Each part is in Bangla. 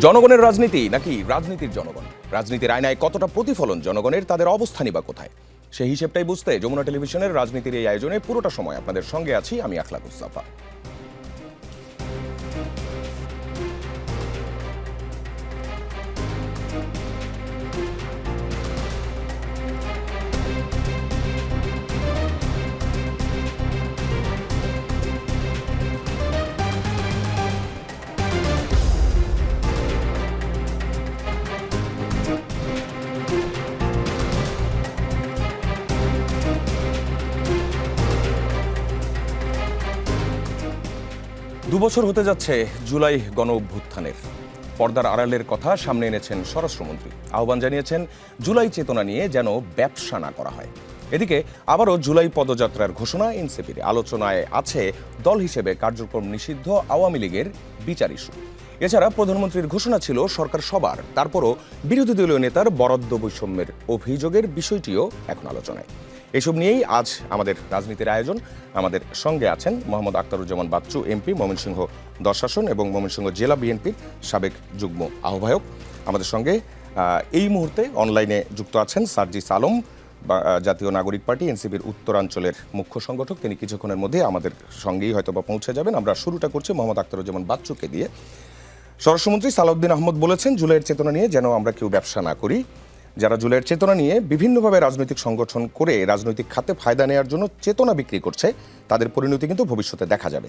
জনগণের রাজনীতি নাকি রাজনীতির জনগণ? রাজনীতির আয়নায় কতটা প্রতিফলন জনগণের, তাদের অবস্থানই বা কোথায়? সেই হিসেবটাই বুঝতে যমুনা টেলিভিশনের রাজনীতির এই আয়োজনে পুরোটা সময় আপনাদের সঙ্গে আছি আমি আখলাক মুস্তাফা। দুবছর হতে যাচ্ছে জুলাই গণ অভ্যুত্থানের। পর্দার আড়ালের কথা সামনে এনেছেন স্বরাষ্ট্রমন্ত্রী। আহ্বান জানিয়েছেন জুলাই চেতনা নিয়ে যেন ব্যবসা না করা হয়। এদিকে আবারও জুলাই পদযাত্রার ঘোষণা এনসিপির। আলোচনায় আছে দল হিসেবে কার্যক্রম নিষিদ্ধ আওয়ামী লীগের বিচার ইস্যু। এছাড়া প্রধানমন্ত্রীর ঘোষণা ছিল সরকার সবার, তারপরও বিরোধী দলীয় নেতার বরাদ্দ বৈষম্যের অভিযোগের বিষয়টিও এখন আলোচনায়। এসব নিয়েই আজ আমাদের রাজনীতির আয়োজন। আমাদের সঙ্গে আছেন মোহাম্মদ আখতারুজ্জামান বাচ্চু এমপি, ময়মনসিংহ 10 আসন এবং ময়মনসিংহ জেলা বিএনপির সাবেক যুগ্ম আহ্বায়ক। আমাদের সঙ্গে এই মুহূর্তে অনলাইনে যুক্ত আছেন সার্জিস আলম, জাতীয় নাগরিক পার্টি এনসিপির উত্তরাঞ্চলের মুখ্য সংগঠক। তিনি কিছুক্ষণের মধ্যে আমাদের সঙ্গেই হয়তো বা পৌঁছে যাবেন। আমরা শুরুটা করছি মোহাম্মদ আখতারুজ্জামান বাচ্চুকে দিয়ে। স্বরাষ্ট্রমন্ত্রী সালাউদ্দিন আহমদ বলেছেন জুলাইয়ের চেতনা নিয়ে যেন আমরা কেউ ব্যবসা না করি। যারা জুলাইয়ের চেতনা নিয়ে বিভিন্নভাবে রাজনৈতিক সংগঠন করে রাজনৈতিক খাতে ফায়দা নেওয়ার জন্য চেতনা বিক্রি করছে, তাদের পরিণতি কিন্তু ভবিষ্যতে দেখা যাবে।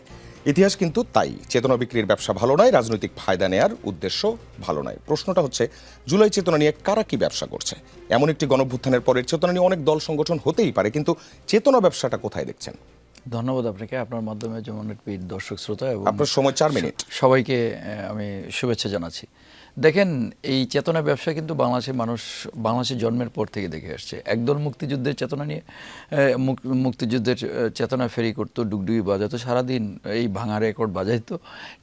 ইতিহাস কিন্তু তাই, চেতনা বিক্রির ব্যবসা ভালো নয়, রাজনৈতিক ফায়দা নেয়ার উদ্দেশ্য ভালো নয়। প্রশ্নটা হচ্ছে জুলাই চেতনা নিয়ে কারা কি ব্যবসা করছে? এমন একটি গণঅভ্যুত্থানের পরের চেতনা নিয়ে অনেক দল সংগঠন হতেই পারে, কিন্তু চেতনা ব্যবসাটা কোথায় দেখছেন? ধন্যবাদ আপনাকে, আপনার মাধ্যমে যেমন দর্শক শ্রোতা এবং আপনার সময় 4 মিনিট। সবাইকে আমি শুভেচ্ছা জানাচ্ছি। দেখেন, এই চেতনা ব্যবসা কিন্তু বাংলাদেশের মানুষ বাংলাদেশের জন্মের পর থেকে দেখে আসছে। একদল মুক্তিযুদ্ধের চেতনা নিয়ে মুক্তিযুদ্ধের চেতনা ফেরি করতো, ডুগডুগি বাজাতো, সারাদিন এই ভাঙা রেকর্ড বাজাইতো।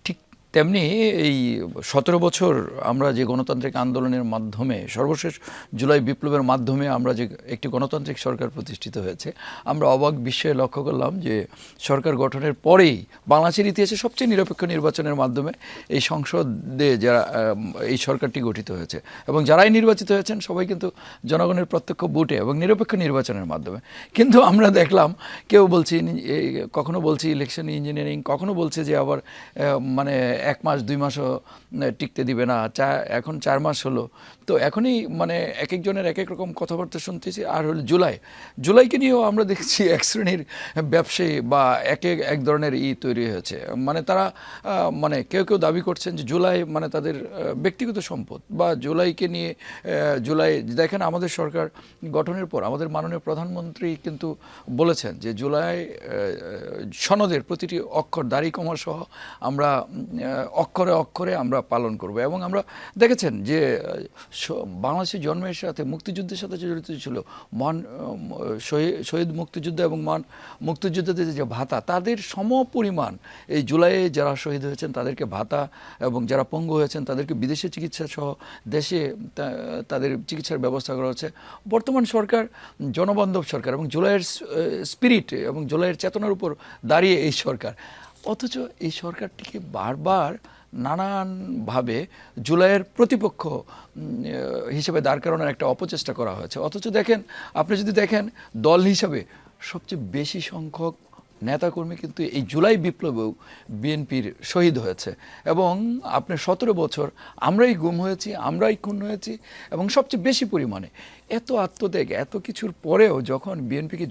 ঠিক তেমনি এই 17 বছর আমরা যে গণতান্ত্রিক আন্দোলনের মাধ্যমে, সর্বশেষ জুলাই বিপ্লবের মাধ্যমে আমরা যে একটি গণতান্ত্রিক সরকার প্রতিষ্ঠিত হয়েছে, আমরা অবাক বিস্ময়ে লক্ষ্য করলাম যে সরকার গঠনের পরেই বাংলাদেশের ইতিহাসে সবচেয়ে নিরপেক্ষ নির্বাচনের মাধ্যমে এই সংসদে যারা এই সরকারটি গঠিত হয়েছে এবং যারাই নির্বাচিত হয়েছেন সবাই কিন্তু জনগণের প্রত্যক্ষ ভোটে এবং নিরপেক্ষ নির্বাচনের মাধ্যমে। কিন্তু আমরা দেখলাম কেউ বলছি, কখনো বলছি ইলেকশন ইঞ্জিনিয়ারিং, কখনো বলছে যে আবার মানে 1 মাস 2 মাসও টিকতে দিবে না, এখন 4 মাস হলো। তো এখনই মানে এক একজনের এক এক রকম কথাবার্তা শুনতেছি। আর হলো জুলাইকে নিয়েও আমরা দেখছি এক শ্রেণীর ব্যবসায়ী বা এক ধরনের তৈরি হয়েছে। মানে তারা মানে কেউ দাবি করছেন যে জুলাই মানে তাদের ব্যক্তিগত সম্পদ, বা জুলাইকে নিয়ে জুলাই দেখেন আমাদের সরকার গঠনের পর আমাদের মাননীয় প্রধানমন্ত্রী কিন্তু বলেছেন যে জুলাই সনদের প্রতিটি অক্ষর দাড়ি কমা সহ আমরা অক্ষরে অক্ষরে আমরা পালন করব। এবং আমরা দেখেছেন যে বাংলাদেশের জন্মের সাথে মুক্তিযুদ্ধের সাথে জড়িত ছিল মহান শহীদ মুক্তিযুদ্ধ এবং মহান মুক্তিযুদ্ধদের যে ভাতা, তাদের সমপরিমাণ এই জুলাইয়ে যারা শহীদ হয়েছেন তাদেরকে ভাতা, এবং যারা পঙ্গু হয়েছেন তাদেরকে বিদেশে চিকিৎসা সহ দেশে তাদের চিকিৎসার ব্যবস্থা করা হচ্ছে। বর্তমান সরকার জনবান্ধব সরকার এবং জুলাইয়ের স্পিরিট এবং জুলাইয়ের চেতনার উপর দাঁড়িয়ে এই সরকার। অথচ এই সরকারটিকে বারবার নানানভাবে জুলাইয়ের প্রতিপক্ষ হিসেবে দাঁড় করানোর একটা অপচেষ্টা করা হয়েছে। অথচ দেখেন, আপনি যদি দেখেন দল হিসাবে সবচেয়ে বেশি সংখ্যক নেতাকর্মী কিন্তু এই জুলাই বিপ্লবেও বিএনপির শহীদ হয়েছে। এবং আপনি 17 বছর আমরাই গুম হয়েছি, আমরাই খুন হয়েছি, এবং সবচেয়ে বেশি পরিমাণে। এত আত্মত্যাগ, এত কিছুর পরেও যখন বিএনপিকে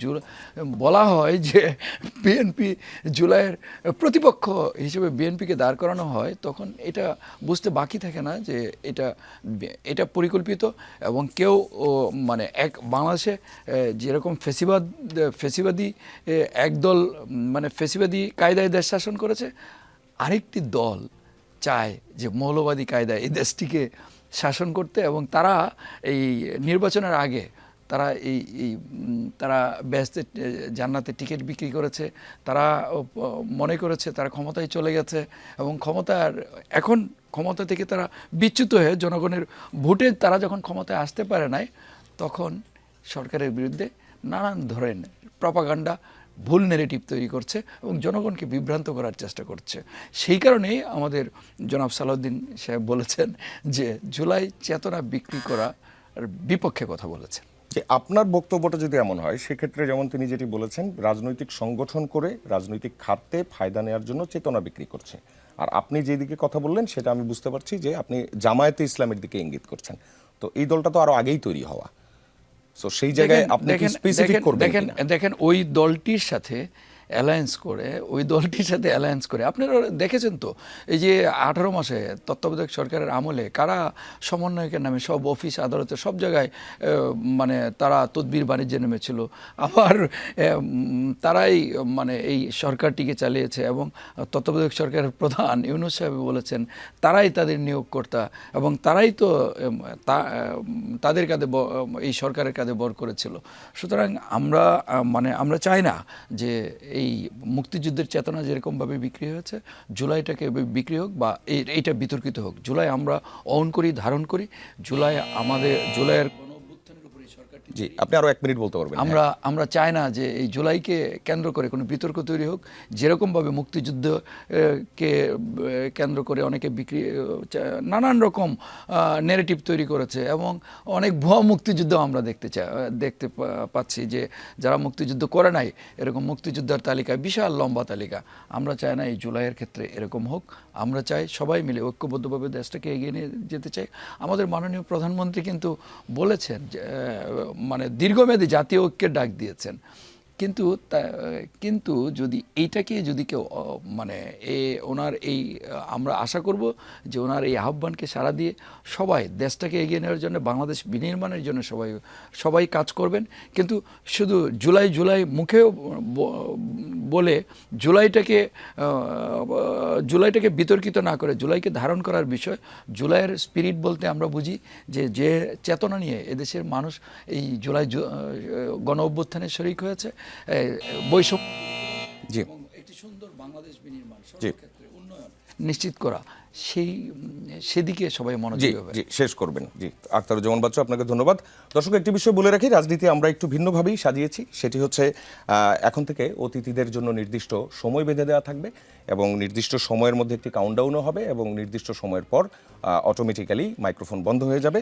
বলা হয় যে বিএনপি জুলাইয়ের প্রতিপক্ষ হিসেবে বিএনপিকে দাঁড় করানো হয়, তখন এটা বুঝতে বাকি থাকে না যে এটা পরিকল্পিত। এবং কেউ মানে বাংলাদেশে যেরকম ফেসিবাদী একদল মানে ফেসিবাদী কায়দায় দেশ শাসন করেছে, আরেকটি দল চায় যে মৌলবাদী কায়দায় এই দেশটিকে শাসন করতে। এবং তারা এই নির্বাচনের আগে তারা ব্যস্তে জান্নাতে টিকিট বিক্রি করেছে। তারা মনে করেছে তারা ক্ষমতায় চলে গেছে, এবং এখন ক্ষমতা থেকে তারা বিচ্যুত হয়ে জনগণের ভোটে তারা যখন ক্ষমতায় আসতে পারে নাই, তখন সরকারের বিরুদ্ধে নানান ধরনের প্রপাগান্ডা ভুল নেগেটিভ তৈরি করছে এবং জনগণকে বিভ্রান্ত করার চেষ্টা করছে। সেই কারণেই আমাদের জনাব সালাউদ্দিন সাহেব বলেছেন যে জুলাই চেতনা বিক্রি করার বিপক্ষে কথা বলেছেন। যে আপনার বক্তব্যটা যদি এমন হয়, সেক্ষেত্রে যেমন তিনি যেটি বলেছেন, রাজনৈতিক সংগঠন করে রাজনৈতিক খাতে ফায়দা নেওয়ার জন্য চেতনা বিক্রি করছে। আর আপনি যেদিকে কথা বললেন সেটা আমি বুঝতে পারছি যে আপনি জামায়াতে ইসলামের দিকে ইঙ্গিত করছেন। তো এই দলটা তো আরো আগেই তৈরি হওয়া, তো সেই জায়গায় আপনি কি স্পেসিফিক করবেন কিনা? দেখেন ওই দলটির সাথে অ্যালায়েন্স করে আপনারা দেখেছেন তো, এই যে 18 মাসে তত্ত্বাবধায়ক সরকারের আমলে কারা সমন্বয়কের নামে সব অফিস আদালতে সব জায়গায় মানে তারা তদবির বাণিজ্যে নেমেছিল, আবার তারাই মানে এই সরকারটিকে চালিয়েছে এবং তত্ত্বাবধায়ক সরকারের প্রধান ইউনূস সাহেব বলেছেন তারাই তাদের নিয়োগকর্তা এবং তারাই তো তাদের কাঁধে এই সরকারের কাঁধে বর করেছিল। সুতরাং আমরা চাই না যে এই মুক্তিযুদ্ধের চেতনা যেরকমভাবে বিক্রি হয়েছে জুলাইটাকে বিক্রি হোক বা এইটা বিতর্কিত হোক। জুলাই আমরা অন করি, ধারণ করি। জুলাইয়ের জি, আপনি আরো 1 মিনিট বলতে পারবেন। আমরা চাই না যে এই জুলাইকে কেন্দ্র করে কোনো বিতর্ক তৈরি হোক। যেরকমভাবে মুক্তিযুদ্ধকে কেন্দ্র করে অনেকে নানান রকম নেগেটিভ তৈরি করেছে এবং অনেক ভুয়া মুক্তিযুদ্ধ আমরা দেখতে পাচ্ছি যে যারা মুক্তিযুদ্ধ করে নাই এরকম মুক্তিযোদ্ধার তালিকা বিশাল লম্বা তালিকা। আমরা চাই না এই জুলাইয়ের ক্ষেত্রে এরকম হোক। আমরা চাই সবাই মিলে ঐক্যবদ্ধভাবে দেশটাকে এগিয়ে নিয়ে যেতে চাই। আমাদের মাননীয় প্রধানমন্ত্রী কিন্তু বলেছেন যে মানে দীর্ঘমেয়াদী জাতীয় ঐক্যের ডাক দিয়েছেন, কিন্তু যদি এইটাকে যদি কেউ মানে ওনার এই আমরা আশা করব যে ওনার এই আহ্বানকে সাড়া দিয়ে সবাই দেশটাকে এগিয়ে নেওয়ার জন্য, বাংলাদেশ বিনির্মাণের জন্য সবাই কাজ করবেন। কিন্তু শুধু জুলাই মুখেও বলে জুলাইটাকে বিতর্কিত না করে জুলাইকে ধারণ করার বিষয়। জুলাইয়ের স্পিরিট বলতে আমরা বুঝি যে চেতনা নিয়ে এদেশের মানুষ এই জুলাই গণ অভ্যুত্থানে শরিক হয়েছে, বৈষম্য এবং একটি সুন্দর বাংলাদেশ বিনির্মাণ, সর্বক্ষেত্রে উন্নয়ন নিশ্চিত করা, সেদিকে সবাই মনোযোগী হবে। জি, শেষ করবেন। জি, আখতারুজ্জামান বাচ্চু, আপনাকে ধন্যবাদ। দর্শক, একটি বিষয় বলে রাখি, রাজনীতি আমরা একটু ভিন্নভাবেই সাজিয়েছি। সেটি হচ্ছে এখন থেকে অতিথিদের জন্য নির্দিষ্ট সময় বেঁধে দেওয়া থাকবে এবং নির্দিষ্ট সময়ের মধ্যে একটি কাউন্টডাউনও হবে এবং নির্দিষ্ট সময়ের পর অটোমেটিক্যালি মাইক্রোফোন বন্ধ হয়ে যাবে।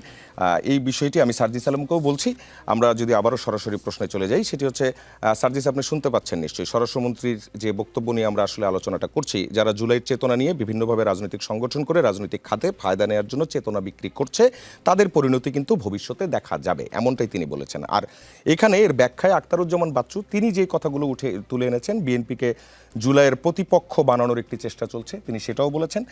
এই বিষয়টি আমি সার্জিস আলমকেও বলছি। আমরা যদি আবারও সরাসরি প্রশ্নে চলে যাই, সেটি হচ্ছে সার্জিস, আপনি শুনতে পাচ্ছেন নিশ্চয়ই স্বরাষ্ট্রমন্ত্রীর যে বক্তব্য নিয়ে আমরা আসলে আলোচনাটা করছি। যারা জুলাইয়ের চেতনা নিয়ে বিভিন্নভাবে রাজনৈতিক সংগঠন করে রাজনৈতিক খাতে ফায়দা নেওয়ার জন্য চেতনা বিক্রি করছে, তাদের পরিণতি কিন্তু ভবিষ্যতে দেখা যাবে, এমনটাই তিনি বলেছেন। আর এখানে এর ব্যাখ্যায় আখতারুজ্জামান বাচ্চু তিনি যে কথাগুলো তুলে এনেছেন, বিএনপিকে জুলাইয়ের প্রতিপক্ষ বানানোর একটি চেষ্টা চলছে, তিনি সেটাও বলেছেন।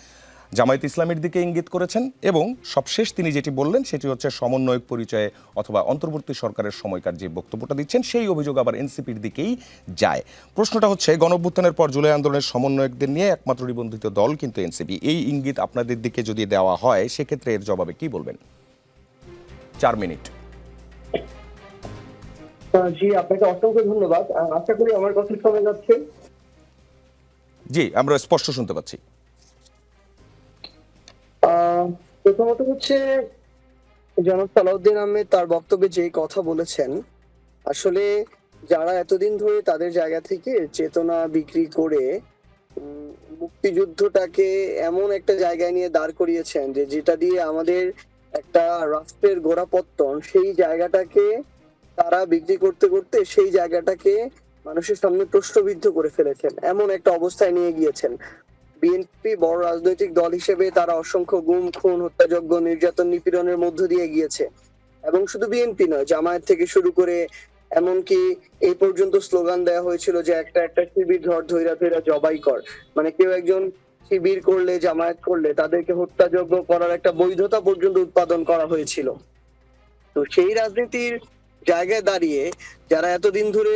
জামায়াত ইসলামের দিকে ইঙ্গিত করেছেন এবং সবশেষ তিনি যেটি বললেন সেটি হচ্ছে সমন্বয়ক পরিচয়ে অথবা অন্তর্বর্তী সরকারের সময়কার যে বক্তব্যটা দিচ্ছেন সেই অভিযোগ আবার এনসিপির দিকেই যায়। প্রশ্নটা হচ্ছে, গণঅভ্যুত্থানের পর জুলাই আন্দোলনের সমন্বয়কদের নিয়ে একমাত্র নিবন্ধিত দল কিন্তু এনসিপি। এই ইঙ্গিত আপনাদের দিকে যদি দেওয়া হয় সেক্ষেত্রে এর জবাবে কি বলবেন? 4 মিনিট। জি, আপনাকে অসংখ্য ধন্যবাদ। আশা করি আমার কথা শোনা যাচ্ছে। জি, আমরা স্পষ্ট শুনতে পাচ্ছি। প্রথমত হচ্ছে জনাব সালাউদ্দিন আহমেদ তার বক্তব্যে যে কথা বলেছেন, আসলে যারা এতদিন ধরে তাদের জায়গা থেকে চেতনা বিক্রি করে মুক্তিযুদ্ধটাকে এমন একটা জায়গায় নিয়ে দাঁড় করিয়েছেন যে যেটা দিয়ে আমাদের একটা রাষ্ট্রের গোড়াপত্তন, সেই জায়গাটাকে তারা বিক্রি করতে করতে সেই জায়গাটাকে মানুষের সামনে প্রশ্নবিদ্ধ করে ফেলেছেন, এমন একটা অবস্থায় নিয়ে গিয়েছেন। বিএনপি বড় রাজনৈতিক দল হিসেবে তারা অসংখ্য গুম, খুন, হত্যাযজ্ঞ, নির্যাতন, নিপীড়নের মধ্য দিয়ে গিয়েছে। এবং শুধু বিএনপি নয়, জামায়াত থেকে শুরু করে এমনকি এই পর্যন্ত স্লোগান দেওয়া হয়েছিল যে একটা শিবির ধৈরা জবাই কর, মানে কেউ একজন শিবির করলে, জামায়াত করলে তাদেরকে হত্যাযজ্ঞ করার একটা বৈধতা পর্যন্ত উৎপাদন করা হয়েছিল। তো সেই রাজনীতির জায়গায় দাঁড়িয়ে যারা এতদিন ধরে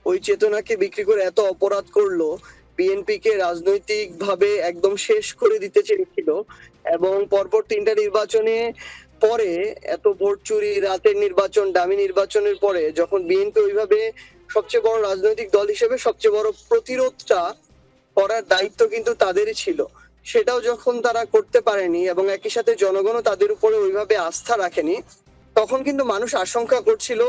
ওই চেতনাকে বিক্রি করে এত অপরাধ করলো, বিএনপি কে রাজনৈতিক ভাবে একদম শেষ করে দিতে চেয়েছিল এবং পরপর 3টা নির্বাচনে পরে এত ভোট চুরি, রাতের নির্বাচন, ডামি নির্বাচনের পরে যখন বিএনপি ওইভাবে সবচেয়ে বড় রাজনৈতিক দল হিসেবে সবচেয়ে বড় প্রতিরোধটা করার দায়িত্ব কিন্তু তাদেরই ছিল, সেটাও যখন তারা করতে পারেনি এবং একই সাথে জনগণও তাদের উপরে ওইভাবে আস্থা রাখেনি, তখন কিন্তু মানুষ আশঙ্কা করছিল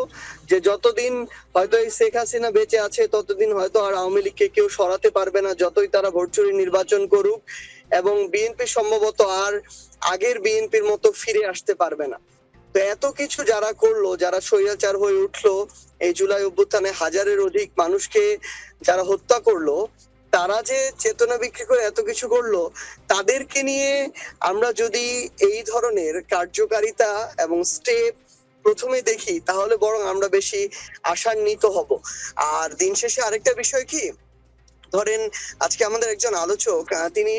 যে যতদিন হয়তো এই শেখ হাসিনা বেঁচে আছে ততদিন হয়তো আর আওয়ামী লীগকে কেউ সরাতে পারবে না, যতই তারা ভোট চুরি নির্বাচন করুক, এবং বিএনপি সম্ভবত আর আগের বিএনপির মতো ফিরে আসতে পারবে না। তো এত কিছু যারা করলো, যারা স্বৈরাচার হয়ে উঠলো, এই জুলাই অভ্যুত্থানে হাজারের অধিক মানুষকে যারা হত্যা করলো, তারা যে চেতনা বিক্রি করে এত কিছু করলো, তাদেরকে নিয়ে আমরা যদি এই ধরনের কার্যকারিতা এবং স্টেপ প্রথমে দেখি, তাহলে বরং আমরা বেশি আশান্বিত হব। আর দিন শেষে আরেকটা বিষয় কি, ধরেন আজকে আমাদের একজন আলোচক তিনি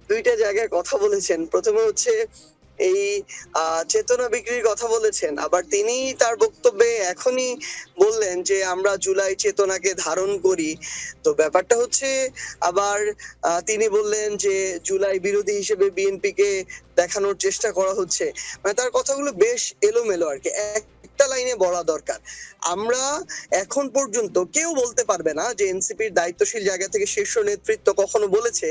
দুইটা জায়গায় কথা বলেছেন। প্রথমে হচ্ছে এই চেতনা বিক্রির কথা বলেছেন, আবার তিনি তার বক্তব্যে এখনই বললেন যে আমরা জুলাই চেতনাকে ধারণ করি। তো ব্যাপারটা হচ্ছে আবার তিনি বললেন যে জুলাই বিরোধী হিসেবে বিএনপিকে দেখানোর চেষ্টা করা হচ্ছে। মানে তার কথাগুলো বেশ এলোমেলো আর কি, একটা লাইনে বলা দরকার। আমরা এখন পর্যন্ত কেউ বলতে পারবে না যে এনসিপির দায়িত্বশীল জায়গা থেকে শীর্ষ নেতৃত্ব কখনো বলেছে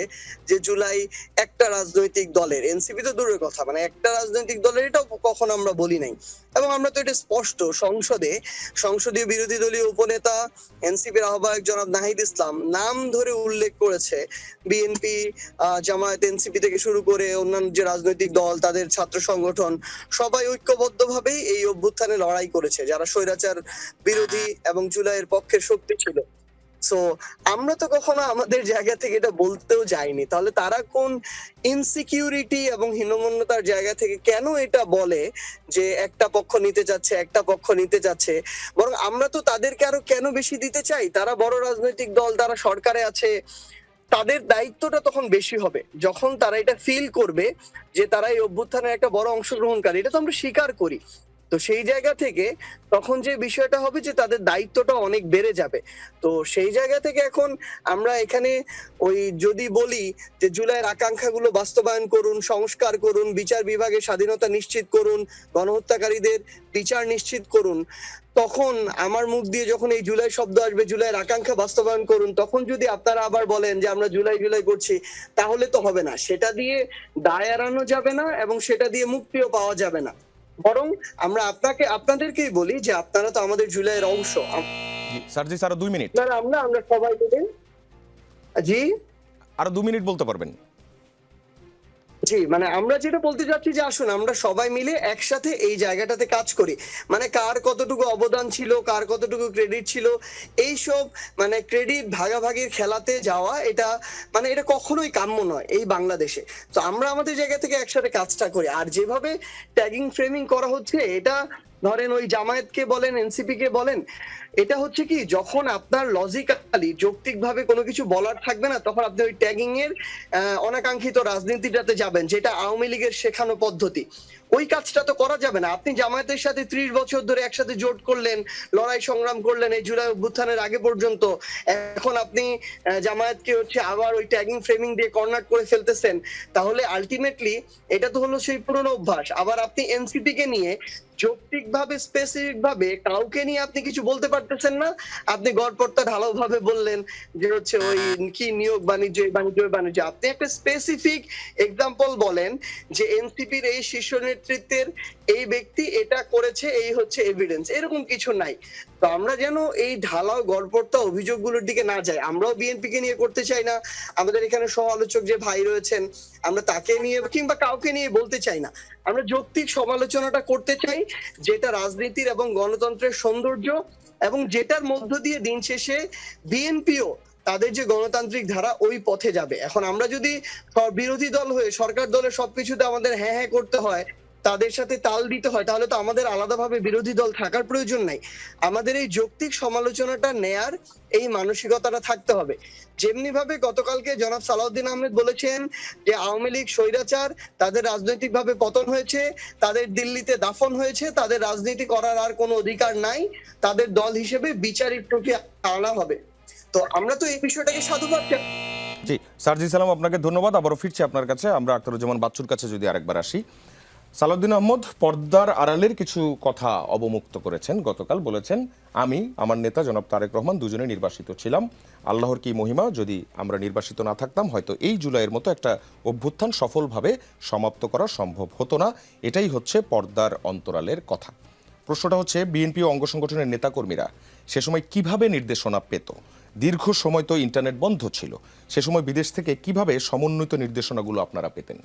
যে জুলাই একটা রাজনৈতিক দলের, এনসিপি তো দূরের কথা, মানে একটা রাজনৈতিক দলের, এটাও কখনো আমরা বলি নাই। এবং আমরা তো এটা স্পষ্ট সংসদীয় বিরোধী দলীয় উপনেতা এনসিপির আহ্বায়ক জনাব নাহিদ ইসলাম নাম ধরে উল্লেখ করেছে বিএনপি, জামায়াত, এনসিপি থেকে শুরু করে অন্যান্য যে রাজনৈতিক দল, তাদের ছাত্র সংগঠন, সবাই ঐক্যবদ্ধভাবেই এই অভ্যুত্থানে লড়াই করেছে, যারা স্বৈরাচার বিরোধী এবং জুলাইয়ের পক্ষের শক্তি ছিল। সো আমরা তো কখনো আমাদের জায়গা থেকে এটা বলতেও যাইনি, তাহলে তারা কোন ইনসিকিউরিটি এবং হীনমন্যতার জায়গা থেকে কেন এটা বলে যে একটা পক্ষ নিতে যাচ্ছে, একটা পক্ষ নিতে যাচ্ছে? বরং আমরা তো তাদেরকে আরো কেন বেশি দিতে চাই। তারা বড় রাজনৈতিক দল, তারা সরকারে আছে, তাদের দায়িত্বটা তখন বেশি হবে যখন তারা এটা ফিল করবে যে তারা এই অভ্যুত্থানের একটা বড় অংশগ্রহণকারী। এটা তো আমরা স্বীকার করি। তো সেই জায়গা থেকে তখন যে বিষয়টা হবে যে তাদের দায়িত্বটা অনেক বেড়ে যাবে। তো সেই জায়গা থেকে এখন আমরা এখানে ওই যদি বলি যে জুলাইয়ের আকাঙ্ক্ষাগুলো বাস্তবায়ন করুন, সংস্কার করুন, বিচার বিভাগের স্বাধীনতা নিশ্চিত করুন, গণহত্যাকারীদের বিচার নিশ্চিত করুন, তখন আমার মুখ দিয়ে যখন এই জুলাই শব্দ আসবে, জুলাইয়ের আকাঙ্ক্ষা বাস্তবায়ন করুন, তখন যদি আপনারা আবার বলেন যে আমরা জুলাই জুলাই করছি, তাহলে তো হবে না। সেটা দিয়ে দায় এড়ানো যাবে না এবং সেটা দিয়ে মুক্তিও পাওয়া যাবে না। বরং আমরা আপনাদেরকেই বলি যে আপনারা তো আমাদের জুলাইয়ের অংশ। স্যারজি, আরো 2 মিনিট। আমরা সবাই মিলে, জি আরো 2 মিনিট বলতে পারবেন? জি, মানে আমরা যেটা বলতে চাচ্ছি যে আসুন আমরা সবাই মিলে একসাথে এই জায়গাটাতে কাজ করি। মানে কার কতটুকু অবদান ছিল, কার কতটুকু ক্রেডিট ছিল, এইসব মানে ক্রেডিট ভাগাভাগির খেলাতে যাওয়া, এটা মানে এটা কখনোই কাম্য নয় এই বাংলাদেশে। তো আমরা আমাদের জায়গা থেকে একসাথে কাজটা করি। আর যেভাবে ট্যাগিং ফ্রেমিং করা হচ্ছে, এটা ধরেন ওই জামায়াতকে বলেন, এনসিপি কে বলেন, এটা হচ্ছে কি, যখন আপনার লজিক্যালি যৌক্তিকভাবে কোনো কিছু বলার থাকবে না, তখন আপনি ওই ট্যাগিং এর অনাকাঙ্ক্ষিত রাজনীতিটাতে যাবেন, যেটা আওয়ামী লীগের শেখানো পদ্ধতি। ওই কাজটা তো করা যাবে না। আপনি জামায়াতের সাথে 30 বছর ধরে একসাথে জোট করলেন, লড়াই সংগ্রাম করলেন এই জুলাই অভ্যুত্থানের আগে পর্যন্ত, এখন আপনি জামায়াতকে হচ্ছে আবার ওই ট্যাগিং ফ্রেমিং দিয়ে কর্নার করে ফেলতেছেন। তাহলে আলটিমেটলি এটা তো হলো সেই পুরনো অভ্যাস। আবার আপনি এনসিপি কে নিয়ে যৌক্তিকভাবে, স্পেসিফিক ভাবে কাউকে নিয়ে আপনি কিছু বলতে পারতেছেন না। আপনি গড়পড়তা ঢালাও ভাবে বললেন যে হচ্ছে ওই কি নিয়োগ বাণিজ্য। আপনি একটা স্পেসিফিক এক্সাম্পল বলেন যে এনসিপির এই শীর্ষ নেতৃত্বের এই ব্যক্তি এটা করেছে, এই হচ্ছে এভিডেন্স। এরকম কিছু নাই। তো আমরা যেন এই ঢালাও গড়পড়তা অভিযোগগুলোর দিকে না যাই। আমরাও বিএনপি কে নিয়ে করতে চাই না, আমাদের এখানে সহ আলোচক যে ভাই রয়েছেন আমরা তাকে নিয়ে কিংবা কাউকে নিয়ে বলতে চাই না। আমরা যৌক্তিক সমালোচনাটা করতে চাই, যেটা রাজনীতির এবং গণতন্ত্রের সৌন্দর্য, এবং যেটার মধ্য দিয়ে দিন শেষে বিএনপিও তাদের যে গণতান্ত্রিক ধারা ওই পথে যাবে। এখন আমরা যদি বিরোধী দল হয়ে সরকার দলের সবকিছুতে আমাদের হ্যাঁ হ্যাঁ করতে হয়, তাদের সাথে তাল দিতে হয়, তাহলে তো আমাদের আলাদাভাবে বিরোধী দল থাকার প্রয়োজন নাই। আমাদের এই যৌক্তিক সমালোচনাটা নেয়ার এই মানসিকতাটা থাকতে হবে। যেমনি ভাবে গতকালকে জনাব সালাউদ্দিন আহমেদ বলেছেন যে আওয়ামী লীগ স্বৈরাচার, তাদের রাজনৈতিক ভাবে পতন হয়েছে, তাদের দিল্লিতে দাফন হয়েছে, তাদের রাজনীতি করার আর কোনো অধিকার নাই, তাদের দল হিসেবে বিচারিক প্রক্রিয়া আনা হবে। তো আমরা তো এই বিষয়টাকে সাধুবাদ জানাই। জি, সারজি সালাম, আপনাকে ধন্যবাদ। আবারও ফিরছি আপনার কাছে। আমরা আখতারুজ্জামান বাচ্চুর কাছে যদি আরেকবার আসি। সালাউদ্দিন আহমদ পর্দার আড়ালের কিছু কথা অবমুক্ত করেছেন। গতকাল বলেছেন, আমি, আমার নেতা জনাব তারেক রহমান দুজনে নির্বাসিত ছিলাম। আল্লাহর কি মহিমা, যদি আমরা নির্বাসিত না থাকতাম হয়তো এই জুলাইয়ের মতো একটা অভ্যুত্থান সফলভাবে সমাপ্ত করা সম্ভব হতো না। এটাই হচ্ছে পর্দার অন্তরালের কথা। প্রশ্নটা হচ্ছে বিএনপি ও অঙ্গ সংগঠনের নেতাকর্মীরা সে সময় কিভাবে নির্দেশনা পেত? দীর্ঘ সময় তো ইন্টারনেট বন্ধ ছিল, সে সময় বিদেশ থেকে কিভাবে সমন্বিত নির্দেশনাগুলো আপনারা পেতেন?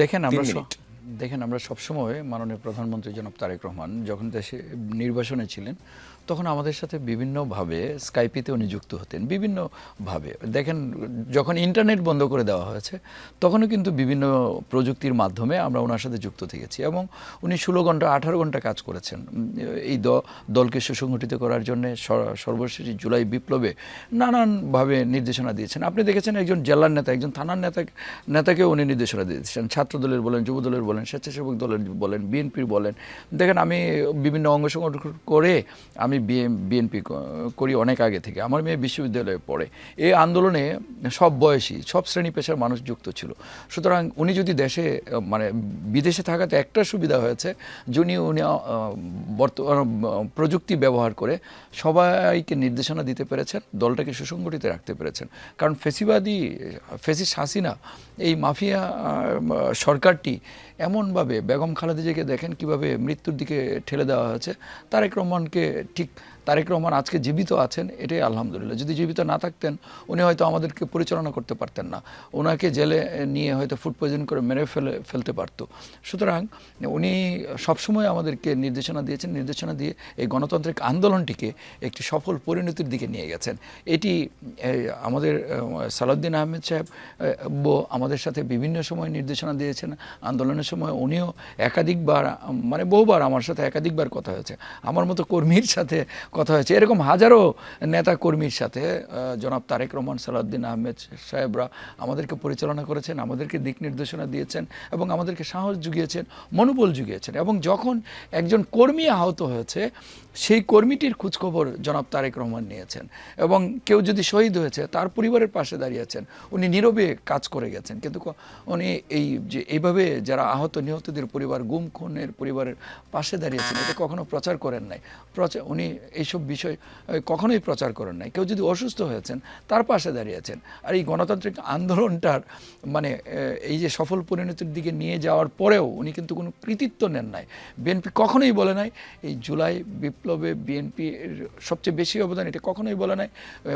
দেখেন আমরা 3 মিনিট। আমরা সবসময় মাননীয় প্রধানমন্ত্রী জনাব তারেক রহমান যখন দেশে নির্বাসনে ছিলেন তখন আমাদের সাথে বিভিন্নভাবে স্কাইপিতেও নিযুক্ত হতেন বিভিন্নভাবে। দেখেন যখন ইন্টারনেট বন্ধ করে দেওয়া হয়েছে তখনও কিন্তু বিভিন্ন প্রযুক্তির মাধ্যমে আমরা ওনার সাথে যুক্ত থেকেছি এবং উনি 16 ঘন্টা 18 ঘন্টা কাজ করেছেন এই দলকে সুসংগঠিত করার জন্য। সর্বশেষ জুলাই বিপ্লবে নানানভাবে নির্দেশনা দিয়েছেন। আপনি দেখেছেন একজন জেলার নেতা, একজন থানার নেতাকেও উনি নির্দেশনা দিয়েছেন, ছাত্র দলের বলেন, যুব দলের বলেন, স্বেচ্ছাসেবক দলের বলেন, বিএনপির বলেন। দেখেন আমি বিভিন্ন অঙ্গ সংগঠন করে আমি বিএনপি করি অনেক আগে থেকে। আমার মেয়ে বিশ্ববিদ্যালয়ে পড়ে। এই আন্দোলনে সব বয়সী সব শ্রেণী পেশার মানুষ যুক্ত ছিল। সুতরাং উনি যদি দেশে বিদেশে থাকাতে একটা সুবিধা হয়েছে যে উনি বর্তমান প্রযুক্তি ব্যবহার করে সবাইকে নির্দেশনা দিতে পেরেছেন, দলটাকে সুসংগঠিত রাখতে পেরেছেন। কারণ ফেসিস্ট হাসিনা এই মাফিয়া সরকারটি এমনভাবে বেগম খালেদা জিয়াকে দেখেন কিভাবে মৃত্যুর দিকে ঠেলে দেওয়া হয়েছে। তারেক রহমানকে ঠিক তারেক রহমান আজকে জীবিত আছেন, এটাই আলহামদুলিল্লাহ। যদি জীবিত না থাকতেন উনি হয়তো আমাদেরকে পরিচালনা করতে পারতেন না, ওনাকে জেলে নিয়ে হয়তো ফুড পয়জন করে মেরে ফেলতে পারতো। সুতরাং উনি সবসময় আমাদেরকে নির্দেশনা দিয়েছেন, নির্দেশনা দিয়ে এই গণতান্ত্রিক আন্দোলনটিকে একটি সফল পরিণতির দিকে নিয়ে গেছেন। এটি আমাদের সালাউদ্দিন আহমেদ সাহেব আমাদের সাথে বিভিন্ন সময় নির্দেশনা দিয়েছেন। আন্দোলনের সময় উনিও একাধিকবার বহুবার আমার সাথে একাধিকবার কথা হয়েছে, আমার মতো কর্মীর সাথে কথা হয়েছে, এরকম হাজারো নেতা কর্মীর সাথে জনাব তারেক রহমান, সালাউদ্দিন আহমেদ সাহেবরা আমাদেরকে পরিচালনা করেছেন, আমাদেরকে দিক নির্দেশনা দিয়েছেন এবং আমাদেরকে সাহস জুগিয়েছেন, মনোবল জুগিয়েছেন। এবং যখন একজন কর্মী আহত হয়েছে সেই কর্মীটির খোঁজখবর জনাব তারেক রহমান নিয়েছেন এবং কেউ যদি শহীদ হয়েছে তার পরিবারের পাশে দাঁড়িয়েছেন, উনি নীরবে কাজ করে গেছেন। কিন্তু উনি এইভাবে যারা আহত নিহতদের পরিবার, গুম খুনের পরিবারের পাশে দাঁড়িয়েছেন, এটা কখনো প্রচার করেন নাই। উনি এইসব বিষয় কখনোই প্রচার করেন নাই। কেউ যদি অসুস্থ হয়েছেন তার পাশে দাঁড়িয়েছেন। আর এই গণতান্ত্রিক আন্দোলনটার এই যে সফল পরিণতির দিকে নিয়ে যাওয়ার পরেও উনি কিন্তু কোনো কৃতিত্ব নেন নাই। বিএনপি কখনোই বলে নাই এই জুলাই বিপ্লবে বিএনপির সবচেয়ে বেশি অবদান, এটা কখনোই বলে নাই।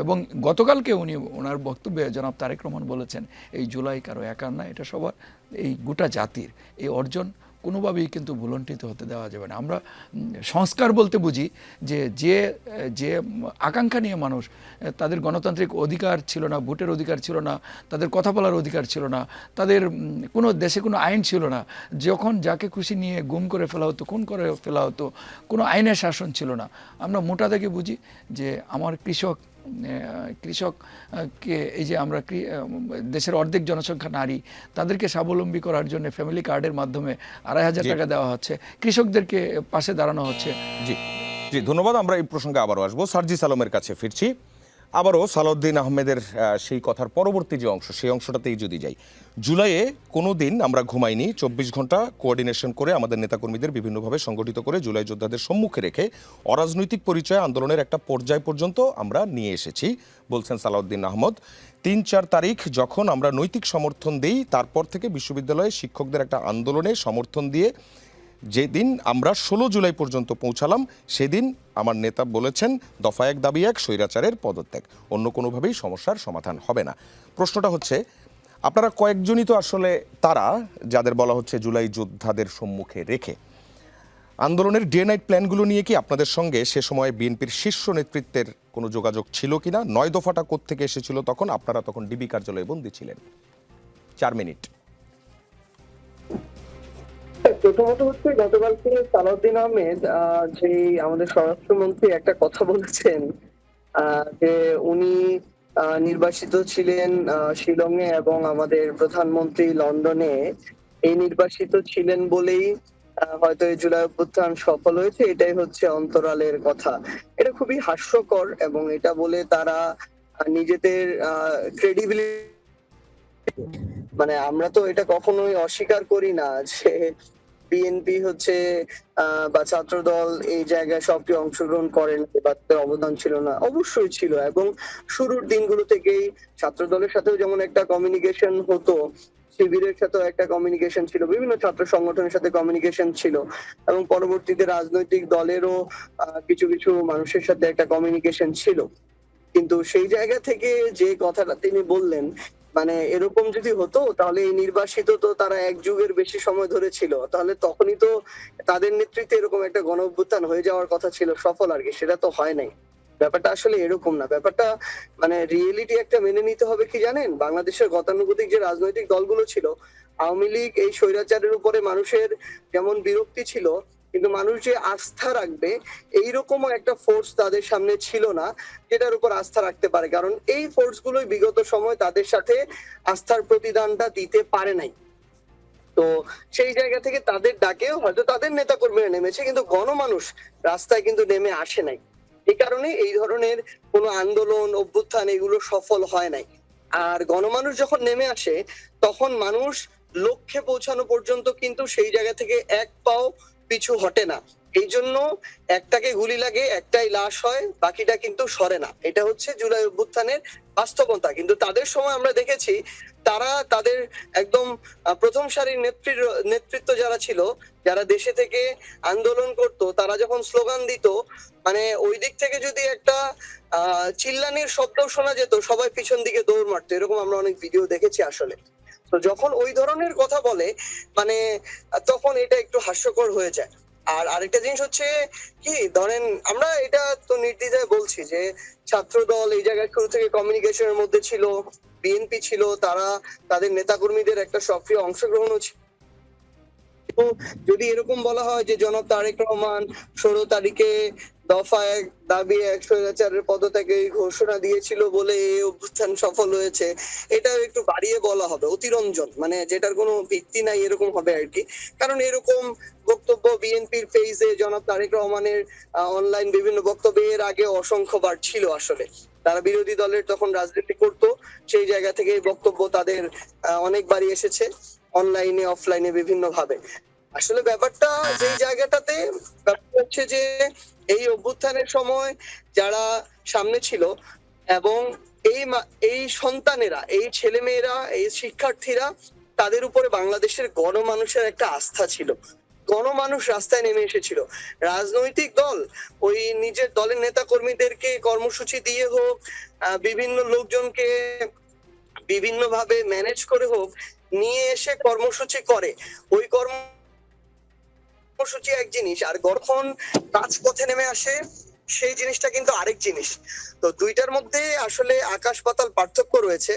এবং গতকালকে উনি ওনার বক্তব্যে জনাব তারেক রহমান বলেছেন এই জুলাই কারো একার না, এটা সবার, এই গোটা জাতির এই অর্জন কোনোভাবেই কিন্তু ভুলণ্ঠিত হতে দেওয়া যাবে না। আমরা সংস্কার বলতে বুঝি যে আকাঙ্ক্ষা নিয়ে মানুষ, তাদের গণতান্ত্রিক অধিকার ছিল না, ভোটের অধিকার ছিল না, তাদের কথা বলার অধিকার ছিল না, তাদের কোনো দেশে কোনো আইন ছিল না, যখন যাকে খুশি নিয়ে গুম করে ফেলা হতো, খুন করে ফেলা হতো, কোনো আইনের শাসন ছিল না। আমরা মোটা থেকে বুঝি যে আমার কৃষককে এই যে আমরা দেশের অর্ধেক জনসংখ্যা নারী, তাদেরকে স্বাবলম্বী করার জন্য ফ্যামিলি কার্ডের মাধ্যমে 2,500 টাকা দেওয়া হচ্ছে, কৃষকদেরকে পাশে দাঁড়ানো হচ্ছে। জি জি, ধন্যবাদ। আমরা এই প্রসঙ্গে আবারও আসবো। সার্জিস আলমের কাছে ফিরছি। আবারও সালাউদ্দিন আহমেদের সেই কথার পরবর্তী যে অংশ, সেই অংশটাতেই যদি যাই। জুলাইয়ে কোনো দিন আমরা ঘুমাইনি, 24 ঘন্টা কোঅর্ডিনেশন করে আমাদের নেতাকর্মীদের বিভিন্নভাবে সংগঠিত করে জুলাই যোদ্ধাদের সম্মুখে রেখে অরাজনৈতিক পরিচয় আন্দোলনের একটা পর্যায় পর্যন্ত আমরা নিয়ে এসেছি বলছেন সালাউদ্দিন আহমদ। 3-4 তারিখ যখন আমরা নৈতিক সমর্থন দিই, তারপর থেকে বিশ্ববিদ্যালয়ে শিক্ষকদের একটা আন্দোলনে সমর্থন দিয়ে যেদিন আমরা 16 জুলাই পর্যন্ত পৌঁছালাম, সেদিন আমার নেতা বলেছেন দফা 1 দাবি 1 স্বৈরাচারের পদত্যাগ, অন্য কোনোভাবেই সমস্যার সমাধান হবে না। প্রশ্নটা হচ্ছে আপনারা কয়েকজনই তো আসলে তারা যাদের বলা হচ্ছে জুলাই যোদ্ধাদের সম্মুখে রেখে আন্দোলনের ডে নাইট প্ল্যানগুলো নিয়ে কি আপনাদের সঙ্গে সে সময় বিএনপির শীর্ষ নেতৃত্বের কোনো যোগাযোগ ছিল কিনা? 9 দফাটা কোত্থেকে এসেছিল তখন? আপনারা তখন ডিবি কার্যালয়ে বন্দী ছিলেন। 4 মিনিট। প্রথমত হচ্ছে গতকালকে সালাউদ্দিন আহমেদ যে আমাদের স্বরাষ্ট্রমন্ত্রী একটা কথা বলেছেন যে উনি নির্বাসিত ছিলেন শিলংয়ে এবং আমাদের প্রধানমন্ত্রী লন্ডনে। এই নির্বাসিত ছিলেন বলেই হয়তো এই জুলাই অভ্যুত্থান সফল হয়েছে, এটাই হচ্ছে অন্তরালের কথা। এটা খুবই হাস্যকর এবং এটা বলে তারা নিজেদের ক্রেডিবিলিটি, আমরা তো এটা কখনোই অস্বীকার করি না যে বিএনপি হচ্ছে বা ছাত্রদল এই জায়গায় সক্রিয় অংশগ্রহণ করেন বা তাদের অবদান ছিল না, অবশ্যই ছিল। এবং শুরুর দিনগুলো থেকেই ছাত্রদলের সাথেও যেমন একটা কমিউনিকেশন হতো, শিবিরের সাথেও একটা কমিউনিকেশন ছিল, বিভিন্ন ছাত্র সংগঠনের সাথে কমিউনিকেশন ছিল, এবং পরবর্তীতে রাজনৈতিক দলেরও কিছু কিছু মানুষের সাথে একটা কমিউনিকেশন ছিল। কিন্তু সেই জায়গা থেকে যে কথাটা তিনি বললেন, মানে এরকম যদি হতো তাহলে এই নির্বাসিত তো তারা এক যুগের বেশি সময় ধরে ছিল, তাহলে তখনই তো তাদের নেতৃত্বে এরকম একটা গণ অভ্যুত্থান হয়ে যাওয়ার কথা ছিল, সফল আর কি, সেটা তো হয় নাই। ব্যাপারটা আসলে এরকম না, ব্যাপারটা মানে রিয়েলিটি একটা মেনে নিতে হবে। কি জানেন, বাংলাদেশের গতানুগতিক যে রাজনৈতিক দলগুলো ছিল, আওয়ামী লীগ এই স্বৈরাচারের উপরে মানুষের যেমন বিরক্তি ছিল, কিন্তু মানুষ যে আস্থা রাখবে এইরকমও একটা ফোর্স তাদের সামনে ছিল না যেটার উপর আস্থা রাখতে পারে, কারণ এই ফোর্স গুলোই বিগত সময় তাদের সাথে আস্থার প্রতিদানটা দিতে পারে নাই। তো সেই জায়গা থেকে তাদের ডাকেও হয়তো তাদের নেতা কর্মীরা নেমেছে, কিন্তু গণমানুষ রাস্তায় কিন্তু নেমে আসে নাই। এই কারণে এই ধরনের কোনো আন্দোলন অভ্যুত্থান এগুলো সফল হয় নাই। আর গণমানুষ যখন নেমে আসে তখন মানুষ লক্ষ্যে পৌঁছানো পর্যন্ত কিন্তু সেই জায়গা থেকে এক পাও পিছু হটে না। এই জন্য একটাকে গুলি লাগে, একটাই লাশ হয়, বাকিটা কিন্তু সরে না। এটা হচ্ছে জুলাই অভ্যুত্থানের বাস্তবতা। কিন্তু তাদের সময় আমরা দেখেছি তারা তাদের একদম প্রথম সারির নেতৃত্ব যারা ছিল, যারা দেশে থেকে আন্দোলন করত, তারা যখন স্লোগান দিত, মানে ওই দিক থেকে যদি একটা চিল্লানির শব্দ শোনা যেত, সবাই পিছন দিকে দৌড় মারতো। এরকম আমরা অনেক ভিডিও দেখেছি আসলে। তো যখন ওই ধরনের কথা বলে, মানে তখন এটা একটু হাস্যকর হয়ে যায়। আর আরেকটা জিনিস হচ্ছে কি, ধরেন আমরা এটা তো নির্দ্বিধায় বলছি যে ছাত্র দল এই জায়গায় শুরু থেকে কমিউনিকেশনের মধ্যে ছিল, বিএনপি ছিল, তারা তাদের নেতাকর্মীদের একটা সক্রিয় অংশগ্রহণও ছিল। যদি এরকম বলা হয় যে জনাব তারেক রহমান 16 তারিখে দফা 1 দাবি 1 স্বৈরাচারের পদত্যাগে ঘোষণা দিয়েছিল বলে এই অভ্যুত্থান সফল হয়েছে, এটাও একটু বাড়িয়ে বলা হবে, অতিরঞ্জন, মানে যেটার কোনো ভিত্তি নাই এরকম হবে আর কি। কারণ এরকম বক্তব্য বিএনপির পেজে জনাব তারেক রহমানের অনলাইন বিভিন্ন বক্তব্য এর আগে অসংখ্যবার ছিল আসলে। তারা বিরোধী দলের তখন রাজনীতি করতো, সেই জায়গা থেকে এই বক্তব্য তাদের অনেকবারই এসেছে, অনলাইনে অফলাইনে বিভিন্ন ভাবে। আসলে ব্যাপারটা যেই জায়গাটাতে ব্যাপার হচ্ছে যে এই অভ্যুত্থানের সময় যারা সামনে ছিল, এবং এই সন্তানেরা, এই ছেলেমেয়েরা, এই শিক্ষার্থীরা, তাদের উপরে বাংলাদেশের গণমানুষের একটা আস্থা ছিল। গণমানুষ রাস্তায় নেমে এসেছিল। রাজনৈতিক দল ওই নিজের দলের নেতা কর্মীদেরকে কর্মসূচি দিয়ে হোক, বিভিন্ন লোকজনকে বিভিন্ন ভাবে ম্যানেজ করে হোক, নিয়ে এসে কর্মসূচি করে। ওই কর্মসূচি এক জিনিস, আর যখন রাজপথে নেমে আসে সেই জিনিসটা কিন্তু আরেক জিনিস। তো দুইটার মধ্যে আসলে আকাশ পাতাল পার্থক্য রয়েছে।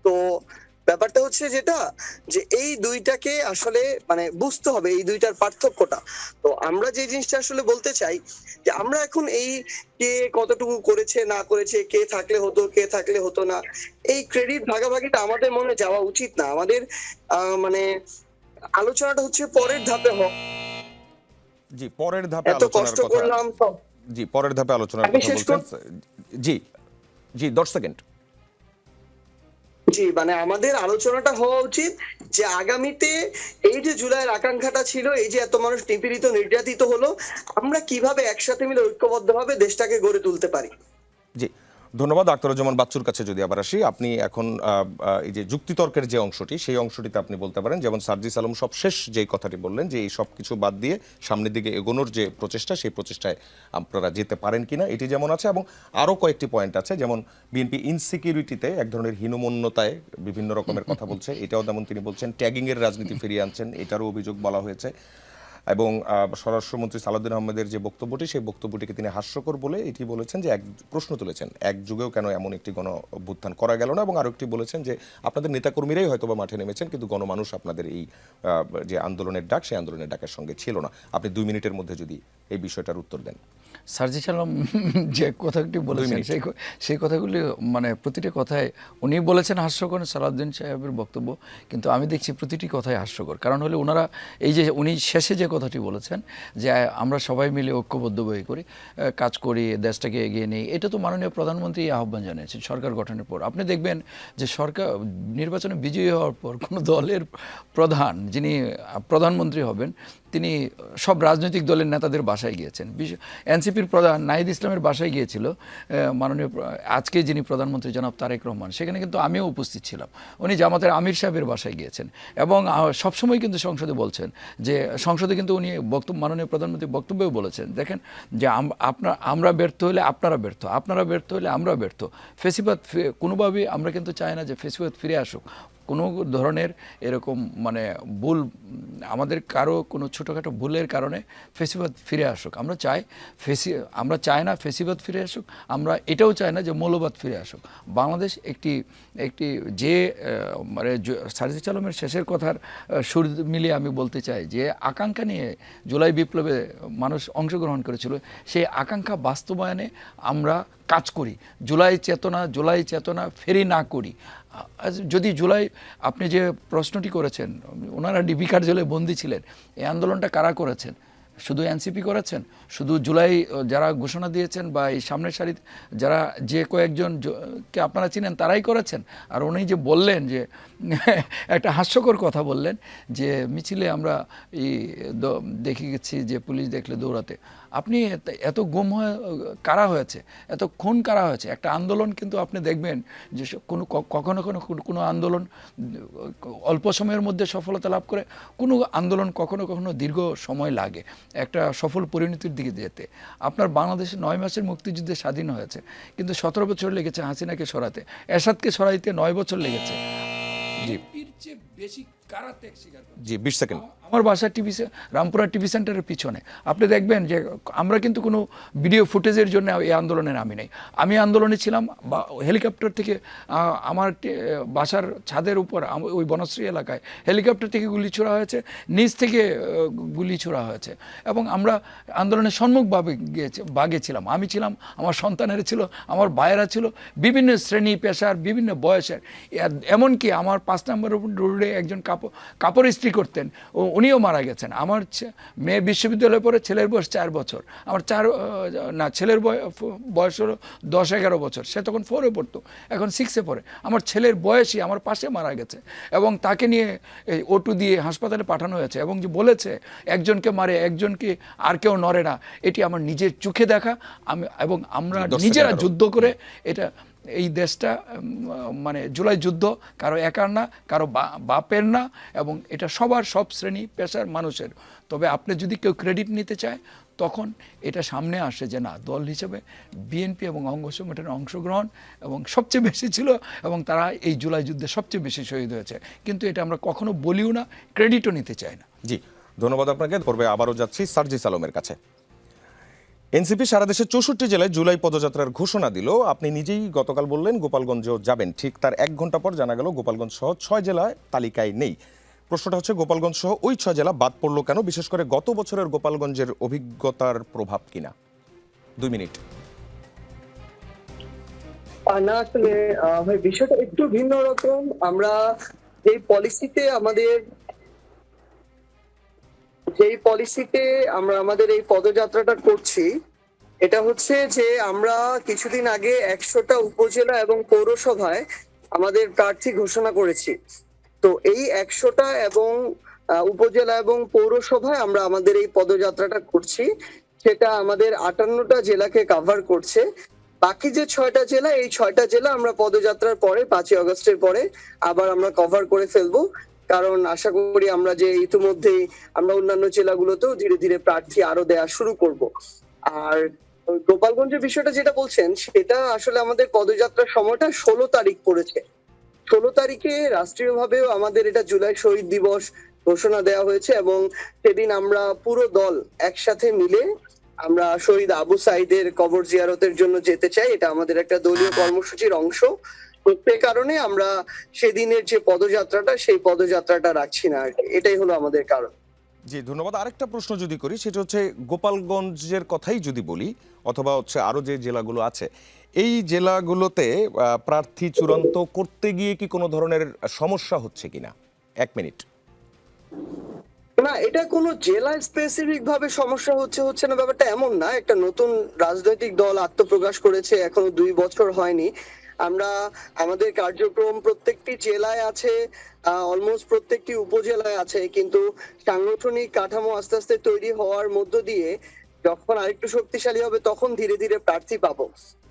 তো ব্যাপারটা হচ্ছে যেটা, যে এই দুইটাকে আসলে মানে বুঝতে হবে, এই দুইটার পার্থক্যটা। তো আমরা যে জিনিসটা আসলে বলতে চাই, যে আমরা এখন এই কে কতটুকু করেছে না করেছে, কে থাকলে হতো কে থাকলে হতো না, এই ক্রেডিট ভাগাভাগিটা আমাদের মনে যাওয়া উচিত না। আমাদের মানে আলোচনাটা হচ্ছে পরের ধাপে হোক। জি, পরের ধাপে এত আলোচনার কষ্ট কথা। করলাম সব। জি, পরের ধাপে আলোচনার আমি কথা শেষ বলছেন। জি জি, 10 সেকেন্ড। জি, মানে আমাদের আলোচনাটা হওয়া উচিত যে আগামীতে এই যে জুলাইয়ের আকাঙ্ক্ষাটা ছিল, এই যে এত মানুষ নিপীড়িত নির্যাতিত হলো, আমরা কিভাবে একসাথে মিলে ঐক্যবদ্ধভাবে দেশটাকে গড়ে তুলতে পারি। জি, ধন্যবাদ। আখতারুজ্জামান বাচ্চুর কাছে যদি আবার আসি, আপনি এখন এই যে যুক্তিতর্কের যে অংশটি, সেই অংশটিতে আপনি বলতে পারেন, যেমন সার্জিস আলম সবশেষ যেই কথাটি বললেন যে এই সব কিছু বাদ দিয়ে সামনের দিকে এগোনোর যে প্রচেষ্টা, সেই প্রচেষ্টায় আপনারা যেতে পারেন কিনা, এটি যেমন আছে। এবং আরও কয়েকটি পয়েন্ট আছে, যেমন বিএনপি ইনসিকিউরিটিতে এক ধরনের হীনমন্যতায় বিভিন্ন রকমের কথা বলছে, এটাও যেমন তিনি বলছেন। ট্যাগিংয়ের রাজনীতি ফিরিয়ে আনছেন, এটারও অভিযোগ বলা হয়েছে। এবং স্বরাষ্ট্রমন্ত্রী সালাউদ্দিন আহমেদের যে বক্তব্যটি, সেই বক্তব্যটিকে তিনি হাস্যকর বলে এটি বলেছেন যে প্রশ্ন তুলেছেন, এক যুগেও কেন এমন একটি গণ অভ্যুত্থান করা গেল না। এবং আরও একটি বলেছেন যে আপনাদের নেতাকর্মীরাই হয়তো বা মাঠে নেমেছেন, কিন্তু গণমানুষ আপনাদের এই যে আন্দোলনের ডাক, সেই আন্দোলনের ডাকের সঙ্গে ছিল না। আপনি 2 মিনিটের মধ্যে যদি এই বিষয়টার উত্তর দেন। সার্জিস আলম যে কথাটি বলেছেন, সেই কথাগুলি মানে প্রতিটি কথায় উনি বলেছেন হাস্যকর, সালাউদ্দিন সাহেবের বক্তব্য, কিন্তু আমি দেখছি প্রতিটি কথাই হাস্যকর। কারণ হলে ওনারা এই যে উনি শেষে যে কথাটি বলেছেন যে আমরা সবাই মিলে ঐক্যবদ্ধ হয়ে করি, কাজ করি, দেশটাকে এগিয়ে নেই, এটা তো মাননীয় প্রধানমন্ত্রী আহ্বান জানিয়েছেন সরকার গঠনের পর। আপনি দেখবেন যে সরকার নির্বাচনে বিজয়ী হওয়ার পর কোনো দলের প্রধান যিনি প্রধানমন্ত্রী হবেন, তিনি সব রাজনৈতিক দলের নেতাদের বাসায় গিয়েছেন। এনসিপির প্রধান নাহিদ ইসলামের বাসায় গিয়েছিল মাননীয় আজকে যিনি প্রধানমন্ত্রী জনাব তারেক রহমান, সেখানে কিন্তু আমিও উপস্থিত ছিলাম। উনি জামাতের আমির সাহেবের বাসায় গিয়েছেন এবং সবসময় কিন্তু সংসদে বলছেন যে সংসদে কিন্তু উনি মাননীয় প্রধানমন্ত্রী বক্তব্যেও বলেছেন, দেখেন যে আমরা ব্যর্থ হলে আপনারা ব্যর্থ, আপনারা ব্যর্থ হলে আমরা ব্যর্থ। ফেসিবাদ কোনোভাবেই আমরা কিন্তু চাই না যে ফেসিবাদ ফিরে আসুক। কোনো ধরনের এরকম মানে ভুল আমাদের কারো কোনো ছোটোখাটো ভুলের কারণে ফেসিবাদ ফিরে আসুক আমরা চাই না ফেসিবাদ ফিরে আসুক। আমরা এটাও চাই না যে মৌলবাদ ফিরে আসুক। বাংলাদেশ একটি যে মানে সার্জিস আলমের শেষের কথার সুর মিলিয়ে আমি বলতে চাই যে আকাঙ্ক্ষা নিয়ে জুলাই বিপ্লবে মানুষ অংশগ্রহণ করেছিল, সেই আকাঙ্ক্ষা বাস্তবায়নে আমরা কাজ করি। জুলাই চেতনা ফেরি না করি। যদি জুলাই, আপনি যে প্রশ্নটি করেছেন, ওনারা ডিবি কার্যালয়ে বন্দী ছিলেন, এই আন্দোলনটা কারা করেছেন? শুধু এনসিপি করেছেন? শুধু জুলাই যারা ঘোষণা দিয়েছেন বা এই সামনের সারি যারা যে কয়েকজনকে আপনারা চিনেন তারাই করেছেন? আর উনি যে বললেন যে একটা হাস্যকর কথা বললেন যে মিছিলে আমরা দেখে গেছি যে পুলিশ দেখলে দৌড়াতে। আপনি এত গুম হয়ে কারা হয়েছে, এত খুন কারা হয়েছে? একটা আন্দোলন কিন্তু আপনি দেখবেন যে কোনো আন্দোলন অল্প সময়ের মধ্যে সফলতা লাভ করে, কোনো আন্দোলন কখনো দীর্ঘ সময় লাগে একটা সফল পরিণতির দিকে যেতে। আপনার বাংলাদেশে 9 মাসের মুক্তিযুদ্ধে স্বাধীন হয়েছে, কিন্তু 17 বছর লেগেছে হাসিনাকে সরাতে, এরশাদকে সরাইতে 9 বছর লেগেছে। বেশি কারা ত্যাগ স্বীকার করে? জি 20 সেকেন্ড। আমার বাসা রামপুরা টিভি সেন্টারের পিছনে আপনি দেখবেন যে আমরা কিন্তু কোনো ভিডিও ফুটেজের জন্য এই আন্দোলনে নামি নাই। আমি আন্দোলনে ছিলাম হেলিকপ্টার থেকে, আমার বাসার ছাদের উপর ওই বনশ্রী এলাকায় হেলিকপ্টার থেকে গুলি ছোড়া হয়েছে, নিচ থেকে গুলি ছোড়া হয়েছে এবং আমরা আন্দোলনের সম্মুখভাবে ছিলাম। আমি ছিলাম, আমার সন্তানেরা ছিল, আমার ভাইয়েরা ছিল, বিভিন্ন শ্রেণী পেশার, বিভিন্ন বয়সের। এমনকি আমার 5 নম্বর রোডে একজন কাপড় ইস্ত্রি করতেন, উনিও মারা গেছেন। আমার মেয়ে বিশ্ববিদ্যালয়ে পড়ে, ছেলের বয়স 4 বছর। আমার ছেলের বয়স হলো 10-11 বছর, সে তখন 4-এ পড়তো, এখন 6-এ পড়ে। আমার ছেলের বয়সই আমার পাশে মারা গেছে এবং তাকে নিয়ে O2 দিয়ে হাসপাতালে পাঠানো হয়েছে এবং যে বলেছে একজনকে মারে একজনকে আর কেউ নড়ে না। এটি আমার নিজের চোখে দেখা, এবং আমরা নিজেরা যুদ্ধ করে এটা এই দেশটা মানে জুলাই যুদ্ধ কারো একার না, কারো বাপের না, এবং এটা সবার, সব শ্রেণী পেশার মানুষের। তবে আপনি যদি কেউ ক্রেডিট নিতে চায় তখন এটা সামনে আসে যে না, দল হিসেবে বিএনপি এবং অঙ্গ সংগঠনের অংশগ্রহণ এবং সবচেয়ে বেশি ছিল এবং তারা এই জুলাই যুদ্ধে সবচেয়ে বেশি শহীদ হয়েছে। কিন্তু এটা আমরা কখনো বলিও না, ক্রেডিটও নিতে চাই না। জি ধন্যবাদ আপনাকে। পূর্বে আবারও যাচ্ছি সার্জিস আলমের কাছে। এনসিপি সারা দেশে 64 জেলায় জুলাই পদযাত্রার ঘোষণা দিল। আপনি নিজেই গতকাল বললেন গোপালগঞ্জেও যাবেন, ঠিক তার 1 ঘন্টা পর জানা গেল গোপালগঞ্জ সহ 6 জেলায় তালিকায় নেই। প্রশ্নটা হচ্ছে গোপালগঞ্জ সহ ওই 6 জেলা বাদ পড়লো কেন? বিশেষ করে গত বছরের গোপালগঞ্জের অভিজ্ঞতার প্রভাব কিনা? 2 মিনিট। না আসলে ভাই বিষয়টা একটু ভিন্ন রকম। আমরা এই পলিসিতে আমরা আমাদের এই পদযাত্রাটা করছি, এটা হচ্ছে যে আমরা কিছুদিন আগে 100টা উপজেলা এবং পৌরসভায় আমাদের প্রার্থী ঘোষণা করেছি। তো এই 100টা এবং উপজেলা এবং পৌরসভায় আমরা আমাদের এই পদযাত্রাটা করছি, সেটা আমাদের 58টা জেলাকে কভার করছে। বাকি যে 6টা জেলা, এই 6টা জেলা আমরা পদযাত্রার পরে 5ই আগস্টের পরে আবার আমরা কভার করে ফেলবো, কারণ আশা করি আমরা যে ইতিমধ্যেই আমরা অন্যান্য জেলাগুলোতেও ধীরে ধীরে প্রার্থী আরো দেওয়া শুরু করব। আর গোপালগঞ্জের বিষয়টা যেটা বলছেন, সেটা আসলে আমাদের পদযাত্রার সময়টা 16 তারিখ পড়েছে। 16 তারিখে রাষ্ট্রীয়ভাবেও আমাদের এটা জুলাই শহীদ দিবস ঘোষণা দেওয়া হয়েছে এবং সেদিন আমরা পুরো দল একসাথে মিলে আমরা শহীদ আবু সাইদের কবর জিয়ারতের জন্য যেতে চাই। এটা আমাদের একটা দলীয় কর্মসূচির অংশ। সে কারণে আমরা সেদিনের যে পদযাত্রাটা, সেই পদযাত্রাটা রাখছি না আর কি। এটাই হলো আমাদের কারণ। জি ধন্যবাদ। আরেকটা প্রশ্ন যদি করি, সেটা হচ্ছে গোপালগঞ্জের কথাই যদি বলি, অথবা হচ্ছে আরো যে জেলাগুলো আছে, এই জেলাগুলোতে প্রার্থী চূড়ান্ত করতে গিয়ে কি কোনো ধরনের সমস্যা হচ্ছে কিনা? 1 মিনিট। না, এটা কোনো জেলা স্পেসিফিক ভাবে সমস্যা হচ্ছে না, ব্যাপারটা এমন না। একটা নতুন রাজনৈতিক দল আত্মপ্রকাশ করেছে, এখনো 2 বছর হয়নি। আমরা আমাদের কার্যক্রম প্রত্যেকটি জেলায় আছে, অলমোস্ট প্রত্যেকটি উপজেলায় আছে, কিন্তু সাংগঠনিক কাঠামো আস্তে আস্তে তৈরি হওয়ার মধ্য দিয়ে যখন আরেকটু শক্তিশালী হবে তখন ধীরে ধীরে প্রার্থী পাবো।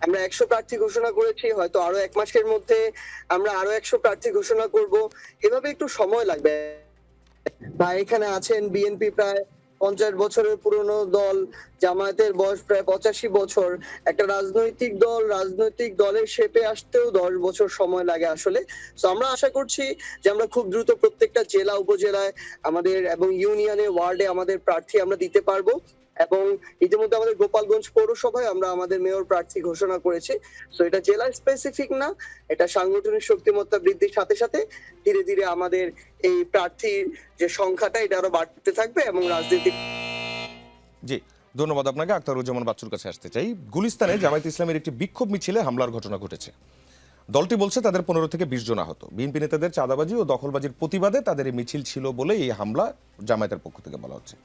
আমরা 100 প্রার্থী ঘোষণা করেছি, হয়তো আরো 1 মাসের মধ্যে আমরা আরো 100 প্রার্থী ঘোষণা করব। এভাবে একটু সময় লাগবে। বা এখানে আছেন বিএনপি প্রায় 50 বছরের পুরনো দল, জামায়াতের বয়স প্রায় 85 বছর। একটা রাজনৈতিক দলের শেপে আসতেও 10 বছর সময় লাগে আসলে। তো আমরা আশা করছি যে আমরা খুব দ্রুত প্রত্যেকটা জেলা উপজেলায় আমাদের এবং ইউনিয়নে, ওয়ার্ডে আমাদের প্রার্থী আমরা দিতে পারবো। এবং ইতিমধ্যে আমাদের গোপালগঞ্জ পৌরসভায় আমরা আমাদের মেয়র প্রার্থী ঘোষণা করেছি। তো এটা জেলা স্পেসিফিক না, এটা সাংগঠনিক শক্তিমত্তা বৃদ্ধির সাথে সাথে ধীরে ধীরে আমাদের এই প্রার্থীর যে সংখ্যাটা এটা আরো বাড়তে থাকবে এবং রাজনীতি। জি, ধন্যবাদ আপনাকে। আখতারুজ্জামান বাচ্চুর কাছে আসতে চাই। গুলিস্তানে জামায়াত ইসলামের একটি বিক্ষোভ মিছিলে হামলার ঘটনা ঘটেছে। দলটি বলছে তাদের 15 থেকে 20 জন আহত। বিএনপি নেতাদের চাঁদাবাজি ও দখলবাজির প্রতিবাদে তাদের এই মিছিল ছিল বলে এই হামলা জামায়াতের পক্ষ থেকে বলা হচ্ছে।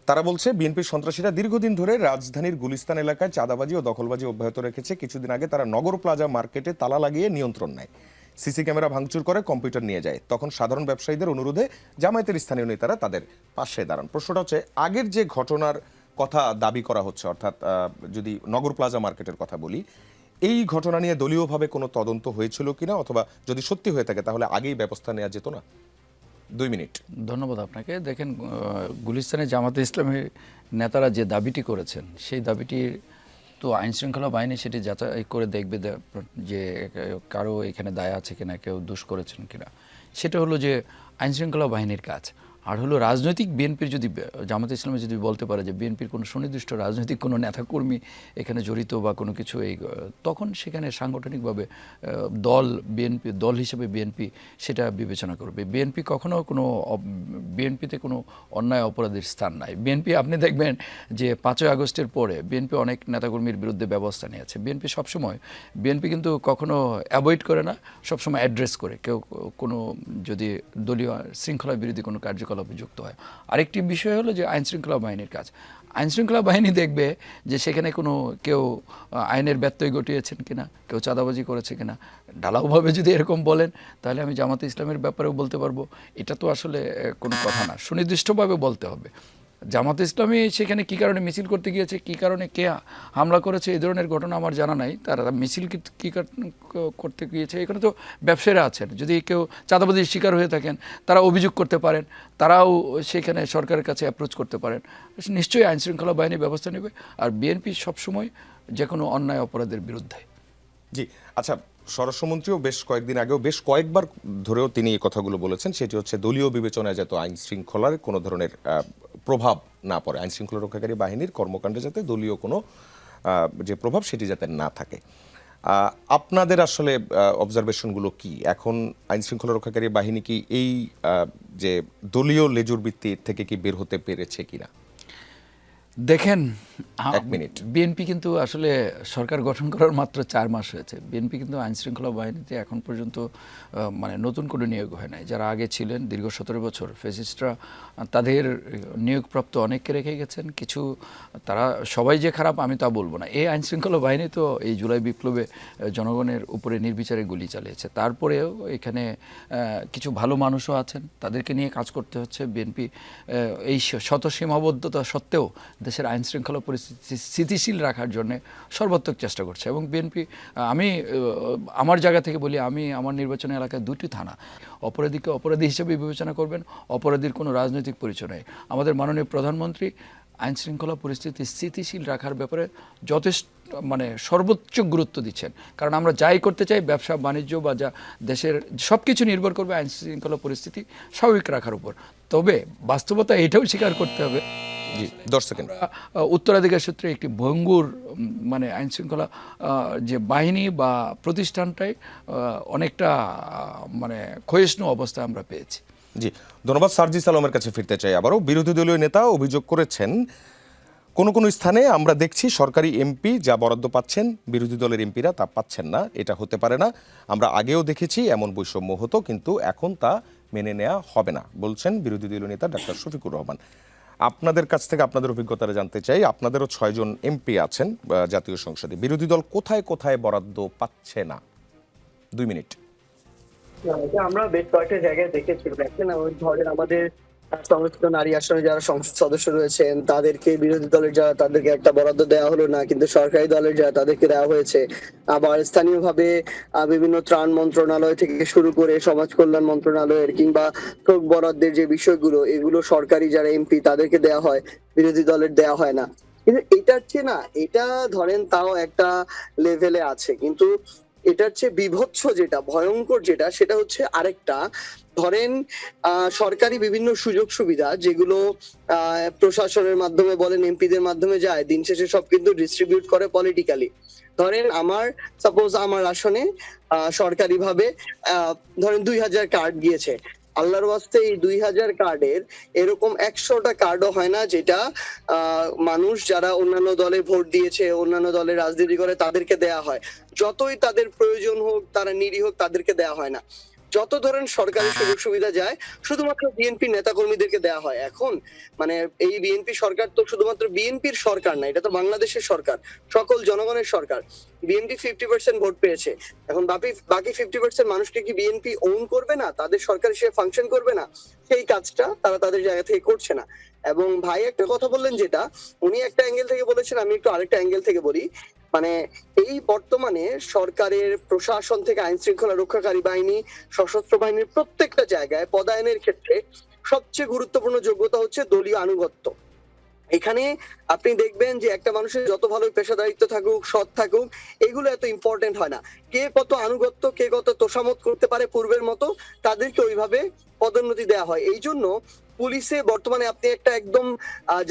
তারা বলছে বিএনপির সন্ত্রাসীরা দীর্ঘদিন ধরে রাজধানীর গুলিস্তান এলাকায় চাঁদাবাজি ও দখলবাজি অব্যাহত রেখেছে। কিছুদিন আগে তারা নগর প্লাজা মার্কেটে তালা লাগিয়ে নিয়ন্ত্রণ নেয়, সিসি ক্যামেরা ভাঙচুর করে, কম্পিউটার নিয়ে যায়। তখন সাধারণ ব্যবসায়ীদের অনুরোধে জামায়াতের স্থানীয় নেতারা তাদের পাশে দাঁড়ান। প্রশ্নটা হচ্ছে, আগের যে ঘটনার কথা দাবি করা হচ্ছে, অর্থাৎ যদি নগর প্লাজা মার্কেটের কথা বলি, এই ঘটনা নিয়ে দলীয়ভাবে কোনো তদন্ত হয়েছিল কিনা, অথবা যদি সত্যি হয়ে থাকে তাহলে আগেই ব্যবস্থা নেওয়া যেত না? 2 মিনিট। ধন্যবাদ আপনাকে। দেখেন, গুলিস্তানে জামাতে ইসলামের নেতারা যে দাবিটি করেছেন, সেই দাবিটি তো আইনশৃঙ্খলা বাহিনী সেটি যাচাই করে দেখবে যে কারো এখানে দায় আছে কিনা, কেউ দোষ করেছেন কিনা। সেটা হলো যে আইনশৃঙ্খলা বাহিনীর কাজ। আর হলো রাজনৈতিক বিএনপির যদি জামাতে ইসলামে যদি বলতে পারে যে বিএনপির কোনো সুনির্দিষ্ট রাজনৈতিক কোনো নেতাকর্মী এখানে জড়িত বা কোনো কিছু, তখন সেখানে সাংগঠনিকভাবে দল হিসেবে বিএনপি সেটা বিবেচনা করবে। বিএনপি কখনো কোনো বিএনপিতে কোনো অন্যায় অপরাধের স্থান নাই। বিএনপি আপনি দেখবেন যে 5ই আগস্টের পরে বিএনপি অনেক নেতাকর্মীর বিরুদ্ধে ব্যবস্থা নিয়েছে। বিএনপি কিন্তু কখনো অ্যাভয়েড করে না, সবসময় অ্যাড্রেস করে কেউ কোনো যদি দলীয় শৃঙ্খলা বিরোধী কোনো কার্যকলাপে যুক্ত হয়। আরেকটি বিষয় হলো যে আইনশৃঙ্খলা বাহিনীর কাজ। আইনশৃঙ্খলা বাহিনী দেখবে যে সেখানে কোনো কেউ আইনের ব্যত্যয় ঘটিয়েছেন কিনা, কেউ চাঁদাবাজি করেছে কিনা। ঢালাওভাবে যদি এরকম বলেন তাহলে আমি জামাতে ইসলামের ব্যাপারেও বলতে পারবো এটা তো আসলে কোনো কথা না, সুনির্দিষ্টভাবে বলতে হবে। জামাতে ইসলামী সেখানে কী কারণে মিছিল করতে গিয়েছে, কী কারণে কে হামলা করেছে, এই ধরনের ঘটনা আমার জানা নাই। তারা মিছিল কী করতে গিয়েছে, এখানে তো ব্যবসায়ীরা আছেন, যদি কেউ চাঁদাবাজির শিকার হয়ে থাকেন তারা অভিযোগ করতে পারেন, তারাও সেখানে সরকারের কাছে অ্যাপ্রোচ করতে পারেন। নিশ্চয়ই আইনশৃঙ্খলা বাহিনী ব্যবস্থা নেবে। আর বিএনপি সবসময় যে কোনো অন্যায় অপরাধের বিরুদ্ধে। জি, আচ্ছা, স্বরাষ্ট্রমন্ত্রীও বেশ কয়েকদিন আগেও বেশ কয়েকবার ধরেও তিনি এই কথাগুলো বলেছেন। সেটি হচ্ছে দলীয় বিবেচনায় যাতে আইন শৃঙ্খলার কোনো ধরনের প্রভাব না পড়ে, আইন শৃঙ্খলা রক্ষাকারী বাহিনীর কর্মকাণ্ডে যাতে দলীয় কোনো যে প্রভাব সেটি যাতে না থাকে। আপনাদের আসলে অবজারভেশনগুলো কি? এখন আইন শৃঙ্খলা রক্ষাকারী বাহিনী কি এই যে দলীয় লেজুর বৃত্তি থেকে কি বের হতে পেরেছে কিনা? দেখেন, 1 মিনিট। বিএনপি কিন্তু আসলে সরকার গঠন করার মাত্র 4 মাস হয়েছে। বিএনপি কিন্তু আইনশৃঙ্খলা বাহিনীতে এখন পর্যন্ত মানে নতুন কোনো নিয়োগ হয় নাই। যারা আগে ছিলেন দীর্ঘ 17 বছর ফ্যাসিস্টরা তাদের নিয়োগপ্রাপ্ত অনেককে রেখে গেছেন। কিছু তারা সবাই যে খারাপ আমি তা বলবো না। এই আইনশৃঙ্খলা বাহিনী তো এই জুলাই বিপ্লবে জনগণের উপরে নির্বিচারে গুলি চালিয়েছে। তারপরেও এখানে কিছু ভালো মানুষও আছেন, তাদেরকে নিয়ে কাজ করতে হচ্ছে। বিএনপি এই শত সীমাবদ্ধতা সত্ত্বেও দেশের আইন শৃঙ্খলা পরিস্থিতি স্থিতিশীল রাখার জন্য সর্বাত্মক চেষ্টা করছে। এবং বিএনপি, আমি আমার জায়গা থেকে বলি, আমি আমার নির্বাচনী এলাকায় 2টি থানা, অপরাধীকে অপরাধী হিসেবে বিবেচনা করবেন, অপরাধীর কোনো রাজনৈতিক পরিচয় নেই। আমাদের মাননীয় প্রধানমন্ত্রী আইন শৃঙ্খলা পরিস্থিতি স্থিতিশীল রাখার ব্যাপারে যথেষ্ট সর্বোচ্চ গুরুত্ব দিচ্ছেন। কারণ আমরা যাই করতে চাই, ব্যবসা বাণিজ্য বা যা দেশের সব কিছু নির্ভর করবে আইন শৃঙ্খলা পরিস্থিতি স্বাভাবিক রাখার উপর। তবে বাস্তবতা এটাও স্বীকার করতে হবে, জি, 10 সেকেন্ড। উত্তরাধিকার সূত্রে একটি ভঙ্গুর আইন শৃঙ্খলা যে বাহিনী বা প্রতিষ্ঠানটাই অনেকটা ক্ষয়িষ্ণু অবস্থায় আমরা পেয়েছি। জি, ধন্যবাদ। সার্জিস আলমের কাছে ফিরতে চাই আবারও। বিরোধী দলীয় নেতা অভিযোগ করেছেন কোন স্থানে আমরা দেখছি সরকারি এমপি যা বরাদ্দ পাচ্ছেন বিরোধী দলের এমপিরা তা পাচ্ছেন না। এটা হতে পারে না। আমরা আগেও দেখেছি এমন বৈষম্য হতো, কিন্তু এখন তা মেনে নেওয়া হবে না, বলছেন বিরোধী দলীয় নেতা ডাক্তার শফিকুর রহমান। আপনাদের কাছ থেকে আপনাদের অভিজ্ঞতাটা জানতে চাই। আপনাদেরও 6 জন এমপি আছেন জাতীয় সংসদে। বিরোধী দল কোথায় কোথায় বরাদ্দ পাচ্ছে না? 2 মিনিট। না, এটা আমরা বেশ কয়েকটা জায়গায় দেখেছি। দেখেন, ওই ধরেন আমাদের সংরক্ষিত নারী আসনে যারা সংসদ সদস্য রয়েছেন তাদেরকে বিরোধী দলের যারা তাদেরকে একটা বরাদ্দ দেওয়া হলো না, কিন্তু সরকারি দলের যারা তাদেরকে দেওয়া হয়েছে। আবার স্থানীয়ভাবে বিভিন্ন ত্রাণ মন্ত্রণালয় থেকে শুরু করে সমাজ কল্যাণ মন্ত্রণালয়ের কিংবা থোক বরাদ্দের যে বিষয়গুলো, এগুলো সরকারি যারা এমপি তাদেরকে দেওয়া হয়, বিরোধী দলের দেওয়া হয় না। কিন্তু এটার চেয়ে না, এটা ধরেন তাও একটা লেভেলে আছে, কিন্তু এটার চেয়ে বিভৎস যেটা, ভয়ঙ্কর যেটা, সেটা হচ্ছে আরেকটা। ধরেন সরকারি বিভিন্ন সুযোগ সুবিধা যেগুলো প্রশাসনের মাধ্যমে বলেন, এমপিদের মাধ্যমে যায়, দিন শেষে সব কিন্তু ডিস্ট্রিবিউট করে পলিটিক্যালি। ধরেন সাপোজ আমার আসনে সরকারিভাবে ধরেন 2000 কার্ড গিয়েছে। আল্লাহর ওয়াস্তে এই 2000 কার্ডের এরকম 100টা কার্ডও হয় না যেটা মানুষ যারা অন্যান্য দলে ভোট দিয়েছে, অন্যান্য দলে রাজনীতি করে, তাদেরকে দেয়া হয়। যতই তাদের প্রয়োজন হোক, তারা নিরীহ হোক, তাদেরকে দেয়া হয় না। যত ধরেন সরকারি সুযোগ সুবিধা যায় শুধুমাত্র বিএনপি নেতাকর্মীদেরকে দেওয়া হয়। এখন মানে এই বিএনপি সরকার তো শুধুমাত্র বিএনপির সরকার না, এটা তো বাংলাদেশের সরকার, সকল জনগণের সরকার। বিএনপি 50% ভোট পেয়েছে। এখন বাকি 50% মানুষকে কি বিএনপি ওন করবে না, তাদের সরকার হিসেবে ফাংশন করবে না? সেই কাজটা তারা তাদের জায়গা থেকে করছে না। এবং ভাই একটা কথা বললেন, যেটা উনি একটা অ্যাঙ্গেল থেকে বলেছেন, আমি একটু আরেকটা অ্যাঙ্গেল থেকে বলি। মানে এই বর্তমানে সরকারের প্রশাসন থেকে আইন শৃঙ্খলা রক্ষাকারী বাহিনী, সশস্ত্র বাহিনীর প্রত্যেকটা জায়গায় পদায়নের ক্ষেত্রে সবচেয়ে গুরুত্বপূর্ণ যোগ্যতা হচ্ছে দলীয় আনুগত্য। এখানে আপনি দেখবেন যে একটা মানুষের যত ভালো পেশাদারিত্ব থাকুক, সৎ থাকুক, এগুলো এত ইম্পর্টেন্ট হয় না। কে কত আনুগত্য, কে কত তোষামত করতে পারে পূর্বের মতো, তাদেরকে ওইভাবে পদোন্নতি দেওয়া হয়। এই জন্য পুলিশে বর্তমানে আপনি একটা একদম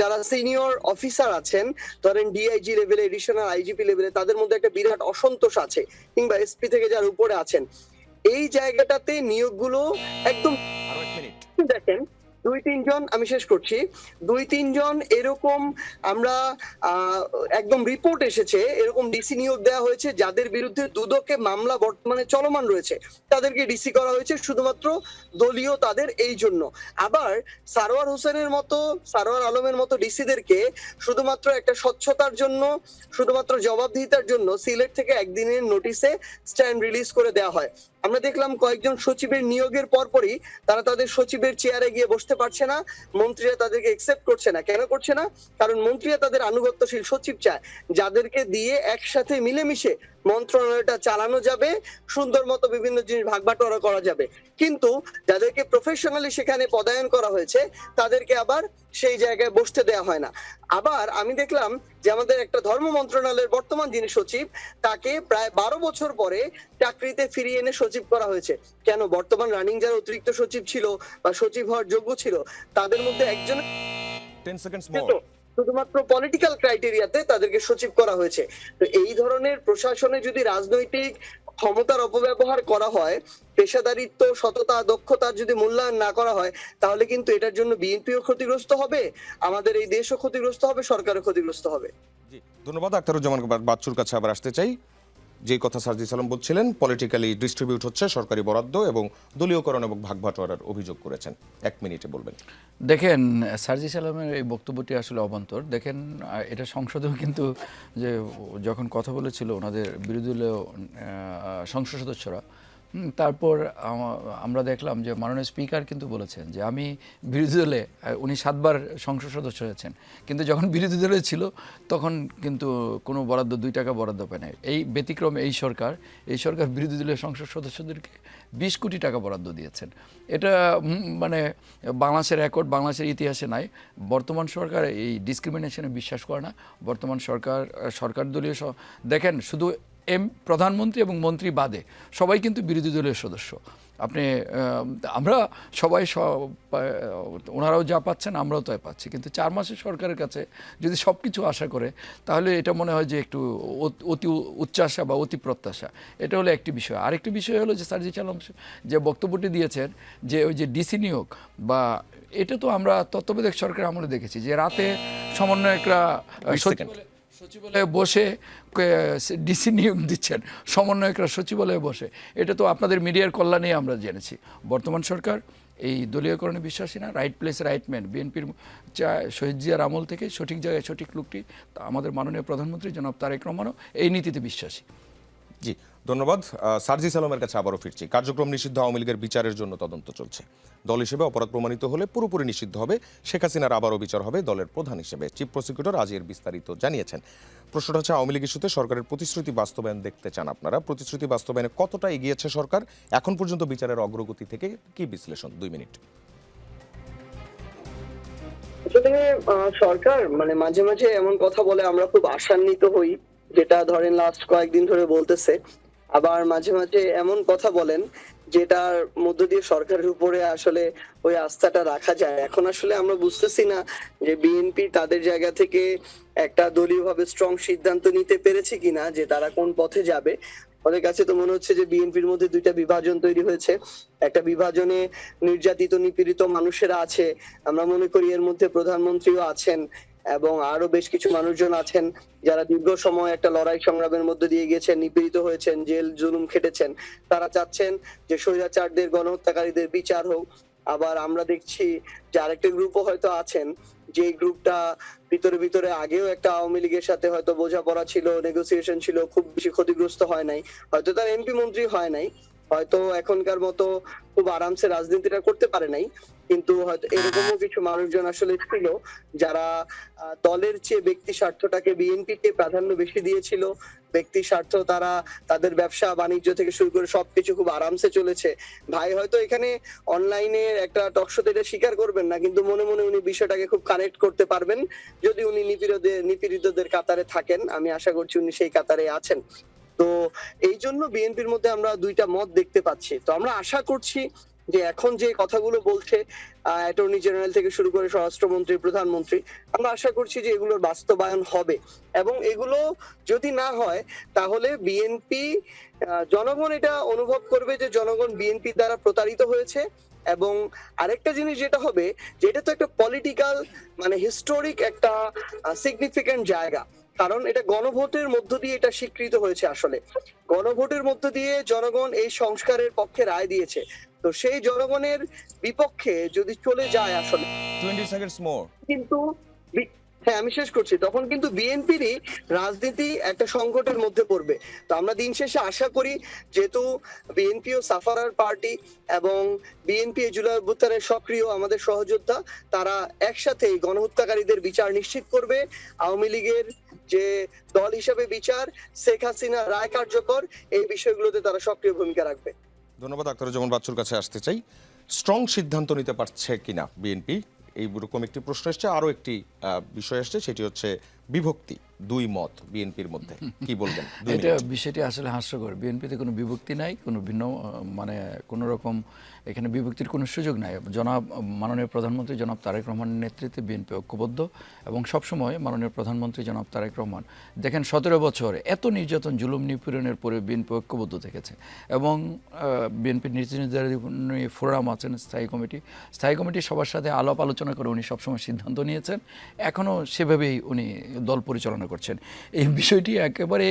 যারা সিনিয়র অফিসার আছেন, ধরেন ডিআইজি লেভেলে, এডিশনাল আইজিপি লেভেলে, তাদের মধ্যে একটা বিরাট অসন্তোষ আছে, কিংবা এসপি থেকে যারা উপরে আছেন। এই জায়গাটাতে নিয়োগগুলো একদম আরো 1 মিনিট। দেখেন 2-3 জন, আমি শেষ করছি, 2-3 জন এরকম আমরা একদম রিপোর্ট এসেছে, এরকম ডিসি নিয়োগ দেওয়া হয়েছে যাদের বিরুদ্ধে দুদকে মামলা বর্তমানে চলমান রয়েছে, তাদেরকে ডিসি করা হয়েছে শুধুমাত্র দলীয় তাদের এই জন্য। আবার সারোয়ার আলমের মতো ডিসিদেরকে শুধুমাত্র একটা স্বচ্ছতার জন্য, শুধুমাত্র জবাবদিহিতার জন্য সিলেট থেকে একদিনের নোটিশে স্ট্যান্ড রিলিজ করে দেওয়া হয়। আমরা দেখলাম কয়েকজন সচিবের নিয়োগের পরপরই তারা তাদের সচিবের চেয়ারে গিয়ে বসতে পারছে না, মন্ত্রীরা তাদেরকে একসেপ্ট করছে না। কেন করছে না? কারণ মন্ত্রীরা তাদের আনুগত্যশীল সচিব চায়, যাদেরকে দিয়ে একসাথে মিলেমিশে মন্ত্রণালয়টা চালানো যাবে, সুন্দর মতো বিভিন্ন জিনিস ভাগবাটোয়ারা করা যাবে। কিন্তু যাদেরকে প্রফেশনালি সেখানে পদায়ন করা হয়েছে, তাদেরকে আবার সেই জায়গায় বসতে দেওয়া হয় না। আবার আমি দেখলাম যে আমাদের একটা ধর্ম মন্ত্রণালয়ের বর্তমান যিনি সচিব, তাকে প্রায় 12 বছর পরে চাকরিতে ফিরিয়ে এনে সচিব করা হয়েছে। কেন? বর্তমান রানিং যারা অতিরিক্ত সচিব ছিল বা সচিব হওয়ার যোগ্য ছিল, তাদের মধ্যে একজন 10 সেকেন্ডস মোর। শুধুমাত্র পলিটিক্যাল ক্রাইটেরিয়াতে তাদেরকে সচিব করা হয়েছে। তো এই ধরনের প্রশাসনে যদি রাজনৈতিক ক্ষমতার অপব্যবহার করা হয়, পেশাদারিত্ব, সততা, দক্ষতার যদি মূল্যায়ন না করা হয়, তাহলে কিন্তু এটার জন্য বিএনপিও ক্ষতিগ্রস্ত হবে, আমাদের এই দেশও ক্ষতিগ্রস্ত হবে, সরকারও ক্ষতিগ্রস্ত হবে। জি, ধন্যবাদ। আখতারুজ্জামান বাচ্চুর কাছে আবার আসতে চাই। যে কথা সার্জিস আলম বলছিলেন, পলিটিক্যালি ডিস্ট্রিবিউট হচ্ছে সরকারি বরাদ্দ এবং দলীয়করণ এবং ভাগবাটোয়ারার অভিযোগ করেছেন। 1 মিনিটে বলবেন। দেখেন, সার্জিস আলমের এই বক্তব্যটি আসলে অবান্তর। দেখেন, এটা সংসদেও কিন্তু যে যখন কথা বলেছিল ওনাদের বিরোধী দলীয় সংসদ সদস্যরা, তারপর আমরা দেখলাম যে মাননীয় স্পিকার কিন্তু বলেছেন যে আমি বিরোধী দলে, উনি 7 বার সংসদ সদস্য হয়েছেন, কিন্তু যখন বিরোধী দলে ছিল তখন কিন্তু কোনো বরাদ্দ 2 টাকা বরাদ্দ পায় না। এই ব্যতিক্রম এই সরকার বিরোধী দলীয় সংসদ সদস্যদেরকে 20 কোটি টাকা বরাদ্দ দিয়েছেন। এটা মানে বাংলাদেশের রেকর্ড, বাংলাদেশের ইতিহাসে নাই। বর্তমান সরকার এই ডিসক্রিমিনেশনে বিশ্বাস করে না। বর্তমান সরকার দলীয় দেখেন, শুধু প্রধানমন্ত্রী এবং মন্ত্রী বাদে সবাই কিন্তু বিরোধী দলীয় সদস্য। আপনি আমরা সবাই ওনারাও যা পাচ্ছেন আমরাও তাই পাচ্ছি, কিন্তু 4 মাসের সরকারের কাছে যদি সব কিছু আশা করে, তাহলে এটা মনে হয় যে একটু অতি উচ্চাশা বা অতি প্রত্যাশা। এটা হলো একটি বিষয়। আরেকটি বিষয় হলো যে সার্জিস আলম যে বক্তব্যটি দিয়েছেন যে ওই যে ডিসি নিয়োগ, বা এটা তো আমরা তত্ত্বাবধায়ক সরকার আমলে দেখেছি যে রাতে সমন্বয়করা সচিবালয়ে বসে ডিসি নিয়োগ দিচ্ছেন, সমন্বয়করা সচিবালয়ে বসে। এটা তো আপনাদের মিডিয়ার কল্যাণে আমরা জেনেছি। বর্তমান সরকার এই দলীয়করণে বিশ্বাসী না। রাইট প্লেস রাইট ম্যান, বিএনপির শহীদ জিয়ার আমল থেকে সঠিক জায়গায় সঠিক লোকটি আমাদের মাননীয় প্রধানমন্ত্রী জনাব তারেক রহমানও এই নীতিতে বিশ্বাসী। জি। ধন্যবাদ। সার্জিস আলমের কাছে আবারও ফিরছি। কার্যক্রম নিষিদ্ধ আওয়ামী লীগের বিচারের জন্য তদন্ত চলছে। দল হিসেবে অপরাধ প্রমাণিত হলে পুরোপুরি নিষিদ্ধ হবে। শেখ হাসিনার আবারও বিচার হবে দলের প্রধান হিসেবে। চিফ প্রসিকিউটর আজ এর বিস্তারিত জানিয়েছেন। প্রশ্নটা হচ্ছে, আওয়ামী লীগ ইস্যুতে সরকারের প্রতিশ্রুতি বাস্তবায়ন দেখতে চান আপনারা। প্রতিশ্রুতি বাস্তবায়নে কতটা এগিয়েছে সরকার? এখন পর্যন্ত বিচারের অগ্রগতি থেকে কি বিশ্লেষণ? 2 মিনিট। আসলে সরকার মানে মাঝে মাঝে এমন কথা বলে আমরা খুব আশান্বিত হই, যেটা ধরেন লাস্ট কয়েকদিন ধরে বলতেছে। আবার মাঝে মাঝে এমন কথা বলেন যেটার মধ্য দিয়ে সরকারের উপরে আসলে ওই আস্থাটা রাখা যায়। এখন আসলে আমরা বুঝতেছি না যে বিএনপি তাদের জায়গা থেকে একটা দলীয়ভাবে স্ট্রং সিদ্ধান্ত নিতে পেরেছে কিনা যে তারা কোন পথে যাবে। ওদের কাছে তো মনে হচ্ছে যে বিএনপির মধ্যে দুইটা বিভাজন তৈরি হয়েছে। একটা বিভাজনে নির্যাতিত নিপীড়িত মানুষেরা আছে, আমরা মনে করি এর মধ্যে প্রধানমন্ত্রীও আছেন এবং আরো বেশ কিছু মানুষজন আছেন যারা দীর্ঘ সময় একটা লড়াই সংগ্রামের মধ্যে দিয়ে গিয়েছেন, নিপীড়িত হয়েছেন, জেল জুলুম খেটেছেন। তারা চাচ্ছেন যে স্বৈরাচারদের, গণহত্যাকারীদের বিচার হোক। আবার আমরা দেখছি যে আরেকটা গ্রুপও হয়তো আছেন, যে গ্রুপটা ভিতরে ভিতরে আগেও একটা আওয়ামী লীগের সাথে হয়তো বোঝাপড়া ছিল, নেগোসিয়েশন ছিল, খুব বেশি ক্ষতিগ্রস্ত হয় নাই, হয়তো তার এমপি মন্ত্রী হয় নাই, হয়তো এখনকার মতো খুব আরামসে রাজনীতিটা করতে পারে নাই, কিন্তু হয়তো এরকমও কিছু মানুষজন আসলে ছিল যারা দলের চেয়ে ব্যক্তি স্বার্থটাকে, বিএনপি কে প্রাধান্য বেশি দিয়েছিল। ব্যক্তি স্বার্থ, তারা তাদের ব্যবসা বাণিজ্য থেকে শুরু করে সবকিছু খুব আরামসে চলেছে। ভাই হয়তো এখানে অনলাইনে একটা টকশোতে এটা স্বীকার করবেন না, কিন্তু মনে মনে উনি বিষয়টাকে খুব কানেক্ট করতে পারবেন যদি উনি নিপীড়িতদের কাতারে থাকেন। আমি আশা করছি উনি সেই কাতারে আছেন। তো এই জন্য বিএনপির মধ্যে আমরা দুইটা মত দেখতে পাচ্ছি। তো আমরা আশা করছি যে এখন যে কথাগুলো বলছে অ্যাটর্নি জেনারেল থেকে শুরু করে স্বরাষ্ট্রমন্ত্রী, প্রধানমন্ত্রী, আমরা আশা করছি যে এগুলোর বাস্তবায়ন হবে। এবং এগুলো যদি না হয় তাহলে বিএনপি, জনগণ এটা অনুভব করবে যে জনগণ বিএনপি দ্বারা প্রতারিত হয়েছে। এবং আরেকটা জিনিস যেটা হবে, যে এটা তো একটা পলিটিক্যাল মানে হিস্টোরিক একটা সিগনিফিকেন্ট জায়গা, কারণ এটা গণভোটের মধ্য দিয়ে এটা স্বীকৃত হয়েছে। আসলে গণভোটের মধ্য দিয়ে জনগণ এই সংস্কারের পক্ষে রায় দিয়েছে। তো সেই জনগণের বিপক্ষে যদি চলে যায় আসলে 20 seconds more. কিন্তু হ্যাঁ, আমি শেষ করছি, তখন কিন্তু বিএনপিরই রাজনীতি একটা সংকটের মধ্যে পড়বে। তো আমরা দিন শেষে আশা করি, যেহেতু বিএনপি ও সাফারার পার্টি এবং বিএনপি জুলাই অভ্যুত্থানের সক্রিয় আমাদের সহযোদ্ধা, তারা একসাথে গণহত্যাকারীদের বিচার নিশ্চিত করবে। আওয়ামী লীগের যে দল হিসেবে বিচার, শেখ হাসিনা রায় কার্যকর, এই বিষয়গুলোতে তারা সক্রিয় ভূমিকা রাখবে। ধন্যবাদ। আখতারুজ্জামান বাচ্চুর কাছে আসতে চাই। স্ট্রং সিদ্ধান্ত নিতে পারছে কিনা বিএনপি, এইরকম একটি প্রশ্ন এসছে। আরও একটি বিষয় আসছে, সেটি হচ্ছে বিভক্তি, দুই মত বিএনপির মধ্যে। কি বলবেন? এটা বিষয়টি আসলে হাস্যকর। বিএনপিতে কোনো বিভক্তি নাই, কোনো ভিন্ন মানে কোনো রকম এখানে বিভক্তির কোনো সুযোগ নাই। জনাব মাননীয় প্রধানমন্ত্রী জনাব তারেক রহমানের নেতৃত্বে বিএনপি ঐক্যবদ্ধ এবং সবসময় মাননীয় প্রধানমন্ত্রী জনাব তারেক রহমান, দেখেন 17 বছর এত নির্যাতন জুলুম নিপীড়নের পরে বিএনপি ঐক্যবদ্ধ থেকেছে। এবং বিএনপির নীতি নির্ধারণী ফোরাম আছেন, স্থায়ী কমিটি সবার সাথে আলাপ আলোচনা করে উনি সবসময় সিদ্ধান্ত নিয়েছেন। এখনও সেভাবেই উনি দল পরিচালনা করছেন। এই বিষয়টি একেবারে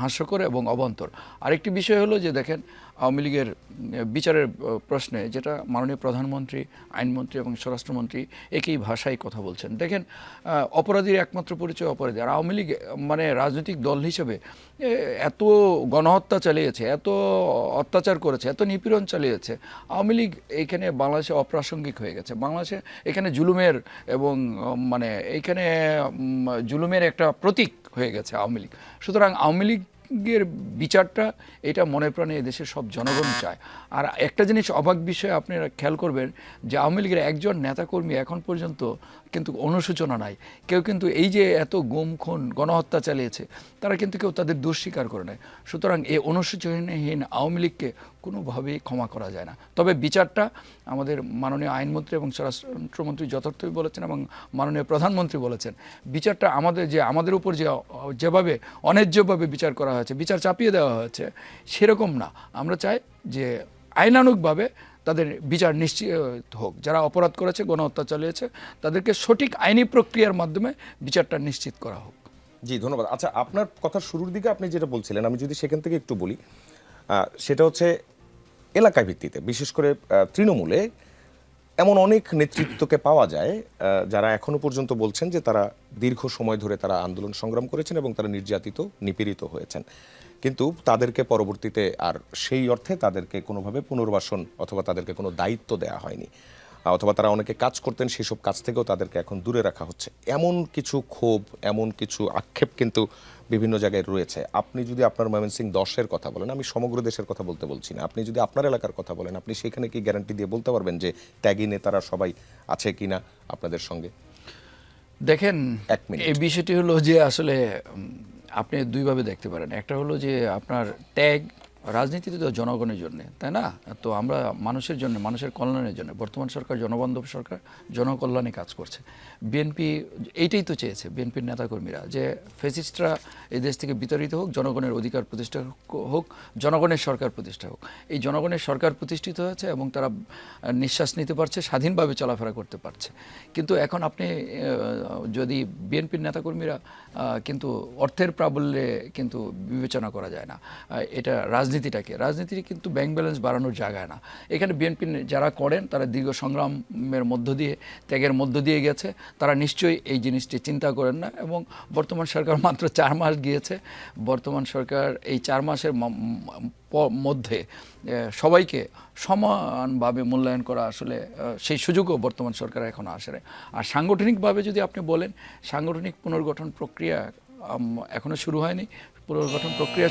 হাস্যকর এবং অবান্তর। আরেকটি বিষয় হলো যে দেখেন, আওয়ামী লীগের বিচারের প্রশ্নে যেটা মাননীয় প্রধানমন্ত্রী, আইনমন্ত্রী এবং স্বরাষ্ট্রমন্ত্রী একই ভাষায় কথা বলছেন। দেখেন, অপরাধীর একমাত্র পরিচয় অপরাধী। আর আওয়ামী লীগ মানে রাজনৈতিক দল হিসেবে এত গণহত্যা চালিয়েছে, এত অত্যাচার করেছে, এত নিপীড়ন চালিয়েছে। আওয়ামী লীগ এইখানে বাংলাদেশে অপ্রাসঙ্গিক হয়ে গেছে। বাংলাদেশে এখানে জুলুমের এবং মানে এইখানে জুলুমের একটা প্রতীক হয়ে গেছে আওয়ামী লীগ। সুতরাং আওয়ামী লীগের বিচারটা এটা মনে প্রাণে এদেশের সব জনগণ চায়। আর একটা জিনিস অবাক বিষয় আপনারা খেয়াল করবেন যে আওয়ামী লীগের একজন নেতাকর্মী এখন পর্যন্ত কিন্তু অনুশোচনা নাই। কেউ কিন্তু এই যে এত গুম খুন গণহত্যা চালিয়েছে, তারা কিন্তু কেউ তাদের দোষ স্বীকার করে নেয়। সুতরাং এই অনুশোচনাহীন আওয়ামী লীগকে কোনোভাবেই ক্ষমা করা যায় না। তবে বিচারটা আমাদের মাননীয় আইনমন্ত্রী এবং স্বরাষ্ট্রমন্ত্রী যথার্থই বলেছেন এবং মাননীয় প্রধানমন্ত্রী বলেছেন, বিচারটা আমাদের উপর যেভাবে অন্যায্যভাবে বিচার করা হয়েছে, বিচার চাপিয়ে দেওয়া হয়েছে, সেরকম না। আমরা চাই যে আইনানুগভাবে তাদের বিচার নিশ্চিত হোক। যারা অপরাধ করেছে, গণহত্যা চালিয়েছে, তাদেরকে সঠিক আইনি প্রক্রিয়ার মাধ্যমে বিচারটা নিশ্চিত করা হোক। জি, ধন্যবাদ। আচ্ছা, আপনার কথার শুরুর দিকে আপনি যেটা বলছিলেন, আমি যদি সেখান থেকে একটু বলি, সেটা হচ্ছে এলাকা ভিত্তিতে, বিশেষ করে তৃণমূলে এমন অনেক নেতৃত্বকে পাওয়া যায় যারা এখনো পর্যন্ত বলছেন যে তারা দীর্ঘ সময় ধরে তারা আন্দোলন সংগ্রাম করেছেন এবং তারা নির্যাতিত নিপীড়িত হয়েছেন, কিন্তু তাদেরকে পরবর্তীতে আর সেই অর্থে তাদেরকে কোনোভাবে পুনর্বাসন অথবা তাদেরকে কোনো দায়িত্ব দেওয়া হয়নি, অথবা তারা অনেকে কাজ করতেন সেসব কাজ থেকেও তাদেরকে এখন দূরে রাখা হচ্ছে। এমন কিছু ক্ষোভ, এমন কিছু আক্ষেপ কিন্তু বিভিন্ন জায়গায় রয়েছে। আপনি যদি আপনার ময়মনসিংহ 10-এর কথা বলেন, আমি সমগ্র দেশের কথা বলছি না, আপনি যদি আপনার এলাকার কথা বলেন, আপনি সেখানে কি গ্যারান্টি দিয়ে বলতে পারবেন যে ত্যাগী নেতারা সবাই আছে কিনা আপনাদের সঙ্গে? দেখেন, 1 মিনিট। এই বিষয়টি হলো যে আসলে আপনি দুইভাবে দেখতে পারেন। একটা হলো যে আপনার ত্যাগ রাজনীতিতে তো জনগণের জন্য, তাই না? তো আমরা মানুষের জন্য, মানুষের কল্যাণের জন্য, বর্তমান সরকার জনবান্ধব সরকার, জনকল্যাণে কাজ করছে। বিএনপি এইটাই তো চেয়েছে, বিএনপির নেতাকর্মীরা, যে ফ্যাসিস্টরা এই দেশ থেকে বিতাড়িত হোক, জনগণের অধিকার প্রতিষ্ঠা হোক, জনগণের সরকার প্রতিষ্ঠা হোক। এই জনগণের সরকার প্রতিষ্ঠিত হয়েছে এবং তারা নিঃশ্বাস নিতে পারছে, স্বাধীনভাবে চলাফেরা করতে পারছে। কিন্তু এখন আপনি যদি বিএনপির নেতাকর্মীরা কিন্তু অর্থের প্রাবল্যে কিন্তু বিবেচনা করা যায় না এটা রাজনীতি কিন্তু ব্যাংক ব্যালেন্স বাড়ানোর জায়গায় না। এখানে বিএনপি যারা করেন তারা দীর্ঘ সংগ্রামের মধ্য দিয়ে, ত্যাগের মধ্য দিয়ে গেছে, তারা নিশ্চয়ই এই জিনিসটি চিন্তা করেন না। এবং বর্তমান সরকার মাত্র 4 মাস গিয়েছে, বর্তমান সরকার এই 4 মাসের মধ্যে সবাইকে সমানভাবে মূল্যায়ন করা আসলে সেই সুযোগও বর্তমান সরকার এখনো আসে না। আর সাংগঠনিকভাবে যদি আপনি বলেন, সাংগঠনিক পুনর্গঠন প্রক্রিয়া এখনো শুরু হয়নি। পুনর্গঠন প্রক্রিয়া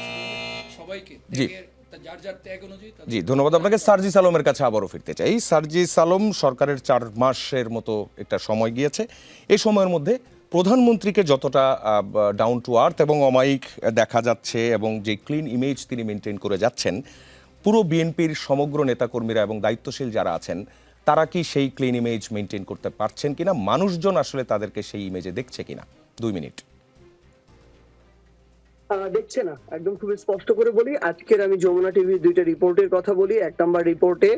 সবাইকে জি, ধন্যবাদ আপনাকে। সার্জিস আলমের কাছে আবারও ফিরতে চাই। সার্জিস আলম, সরকারের 4 মাসের মতো একটা সময় গিয়েছে। এই সময়ের মধ্যে প্রধানমন্ত্রীকে যতটা ডাউন টু আর্থ এবং অমায়িক দেখা যাচ্ছে এবং যে ক্লিন ইমেজ তিনি মেনটেন করে যাচ্ছেন, পুরো বিএনপির সমগ্র নেতাকর্মীরা এবং দায়িত্বশীল যারা আছেন তারা কি সেই ক্লিন ইমেজ মেনটেন করতে পারছেন কিনা, মানুষজন আসলে তাদেরকে সেই ইমেজে দেখছে কিনা? 2 মিনিট। দেখছে না, একদম খুবই স্পষ্ট করে বলি। আজকের আমি যমুনা টিভির 2টা রিপোর্টের কথা বলি। 1 নম্বর রিপোর্টে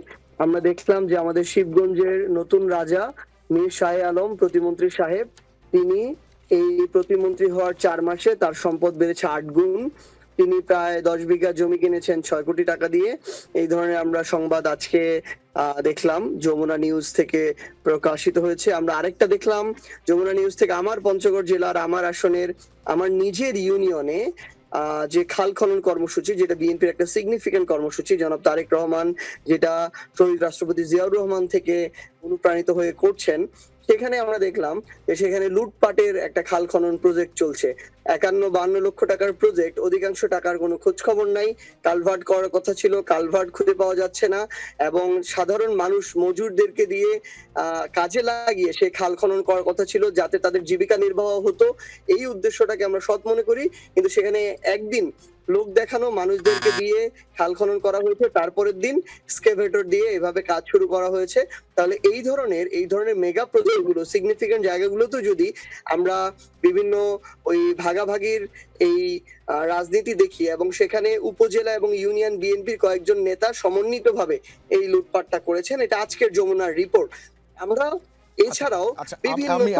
আমরা দেখলাম যে আমাদের শিবগঞ্জের নতুন রাজা মীর শাহ আলম প্রতিমন্ত্রী সাহেব, তিনি এই প্রতিমন্ত্রী হওয়ার 4 মাসে তার সম্পদ বেড়েছে 8 গুণ। তিনি প্রায় 10 বিঘা জমি কিনেছেন 6 কোটি টাকা দিয়ে। এই ধরনের আমরা সংবাদ আজকে দেখলাম যমুনা নিউজ থেকে প্রকাশিত হয়েছে। আমরা আরেকটা দেখলাম যমুনা নিউজ থেকে, আমার পঞ্চগড় জেলার আমার আসনের আমার নিজের ইউনিয়নে যে খাল খনন কর্মসূচি, যেটা বিএনপির একটা সিগনিফিকেন্ট কর্মসূচি, জনাব তারেক রহমান যেটা শহীদ রাষ্ট্রপতি জিয়াউর রহমান থেকে অনুপ্রাণিত হয়ে করছেন, সেখানে আমরা দেখলাম যে সেখানে লুটপাটের একটা খাল খনন প্রজেক্ট চলছে। 51-52 লক্ষ টাকার প্রজেক্ট, অধিকাংশ টাকার কোনো খোঁজ খবর নাই। কালভার্ট করার কথা ছিল, কালভার্ট খুঁজে পাওয়া যাচ্ছে না, এবং সাধারণ মানুষ মজুরদেরকে দিয়ে কাজে লাগিয়ে সে খাল খনন করার কথা ছিল যাতে তাদের জীবিকা নির্বাহ হতো। এই উদ্দেশ্যটাকে আমরা সৎ মনে করি, কিন্তু সেখানে একদিন লোক দেখানো মানুষদেরকে দিয়ে খাল খনন করা হয়েছে, তারপরের দিন এক্সকেভেটর দিয়ে এভাবে কাজ শুরু করা হয়েছে। তাহলে এই ধরনের মেগা প্রজেক্টগুলো, সিগনিফিকেন্ট জায়গাগুলোতে যদি আমরা বিভিন্ন ওই ভাগাভাগির এই রাজনীতি দেখি এবং সেখানে উপজেলা এবং ইউনিয়ন বিএনপির কয়েকজন নেতা সমন্বিতভাবে এই লুটপাটটা করেছেন, এটা আজকের যমুনার রিপোর্ট। আমরা এছাড়াও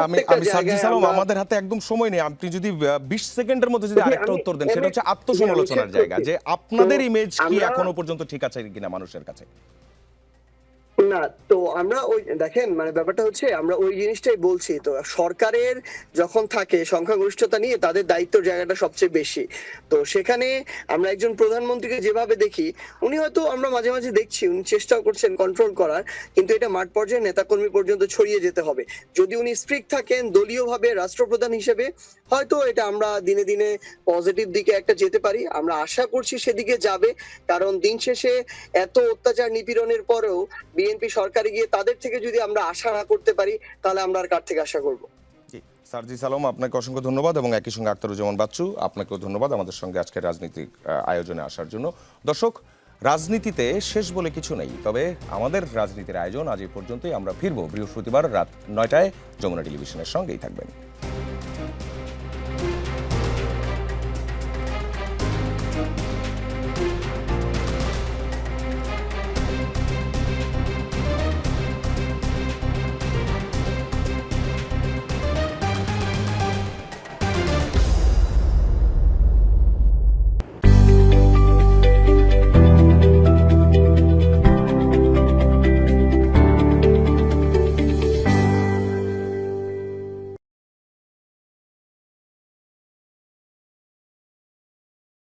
আমি সার্জিস আলম, আমাদের হাতে একদম সময় নেই, আপনি যদি 20 সেকেন্ডের মধ্যে যদি আরেকটা উত্তর দেন, সেটা হচ্ছে আত্মসমালোচনার জায়গা, যে আপনাদের ইমেজ কি এখনো পর্যন্ত ঠিক আছে কিনা মানুষের কাছে? না, তো আমরা ওই দেখেন, মানে ব্যাপারটা হচ্ছে আমরা ওই জিনিসটাই বলছি। তো সরকারের যখন থাকে সংখ্যাগরিষ্ঠতা নিয়ে তাদের দায়িত্বের জায়গাটা সবচেয়ে বেশি। তো সেখানে আমরা একজন প্রধানমন্ত্রীকে যেভাবে দেখি, উনি হয়তো আমরা মাঝে মাঝে দেখছি উনি চেষ্টাও করছেন কন্ট্রোল করার, কিন্তু এটা মাঠ পর্যায়ে নেতাকর্মী পর্যন্ত ছড়িয়ে যেতে হবে। যদি উনি স্ট্রিক্ট থাকেন দলীয়ভাবে রাষ্ট্রপ্রধান হিসেবে, হয়তো এটা আমরা দিনে দিনে পজিটিভ দিকে একটা যেতে পারি। আমরা আশা করছি সেদিকে যাবে, কারণ দিন শেষে এত অত্যাচার নিপীড়নের পরেও বিএনপি সরকারে গিয়ে তাদের থেকে যদি আমরা আশা না করতে পারি, তাহলে আমরা আর কার থেকে আশা করব? জি, সার্জিস আলম, আপনাকে অসংখ্য ধন্যবাদ, এবং একই সঙ্গে আখতারুজ্জামান বাচ্চু, আপনাকেও ধন্যবাদ আমাদের সঙ্গে আজকের রাজনৈতিক আয়োজনে আসার জন্য। দর্শক, রাজনীতিতে শেষ বলে কিছু নেই, তবে আমাদের রাজনীতির আয়োজন আজ এই পর্যন্তই। আমরা ফিরবো বৃহস্পতিবার রাত 9টায়। যমুনা টেলিভিশনের সঙ্গেই থাকবেন।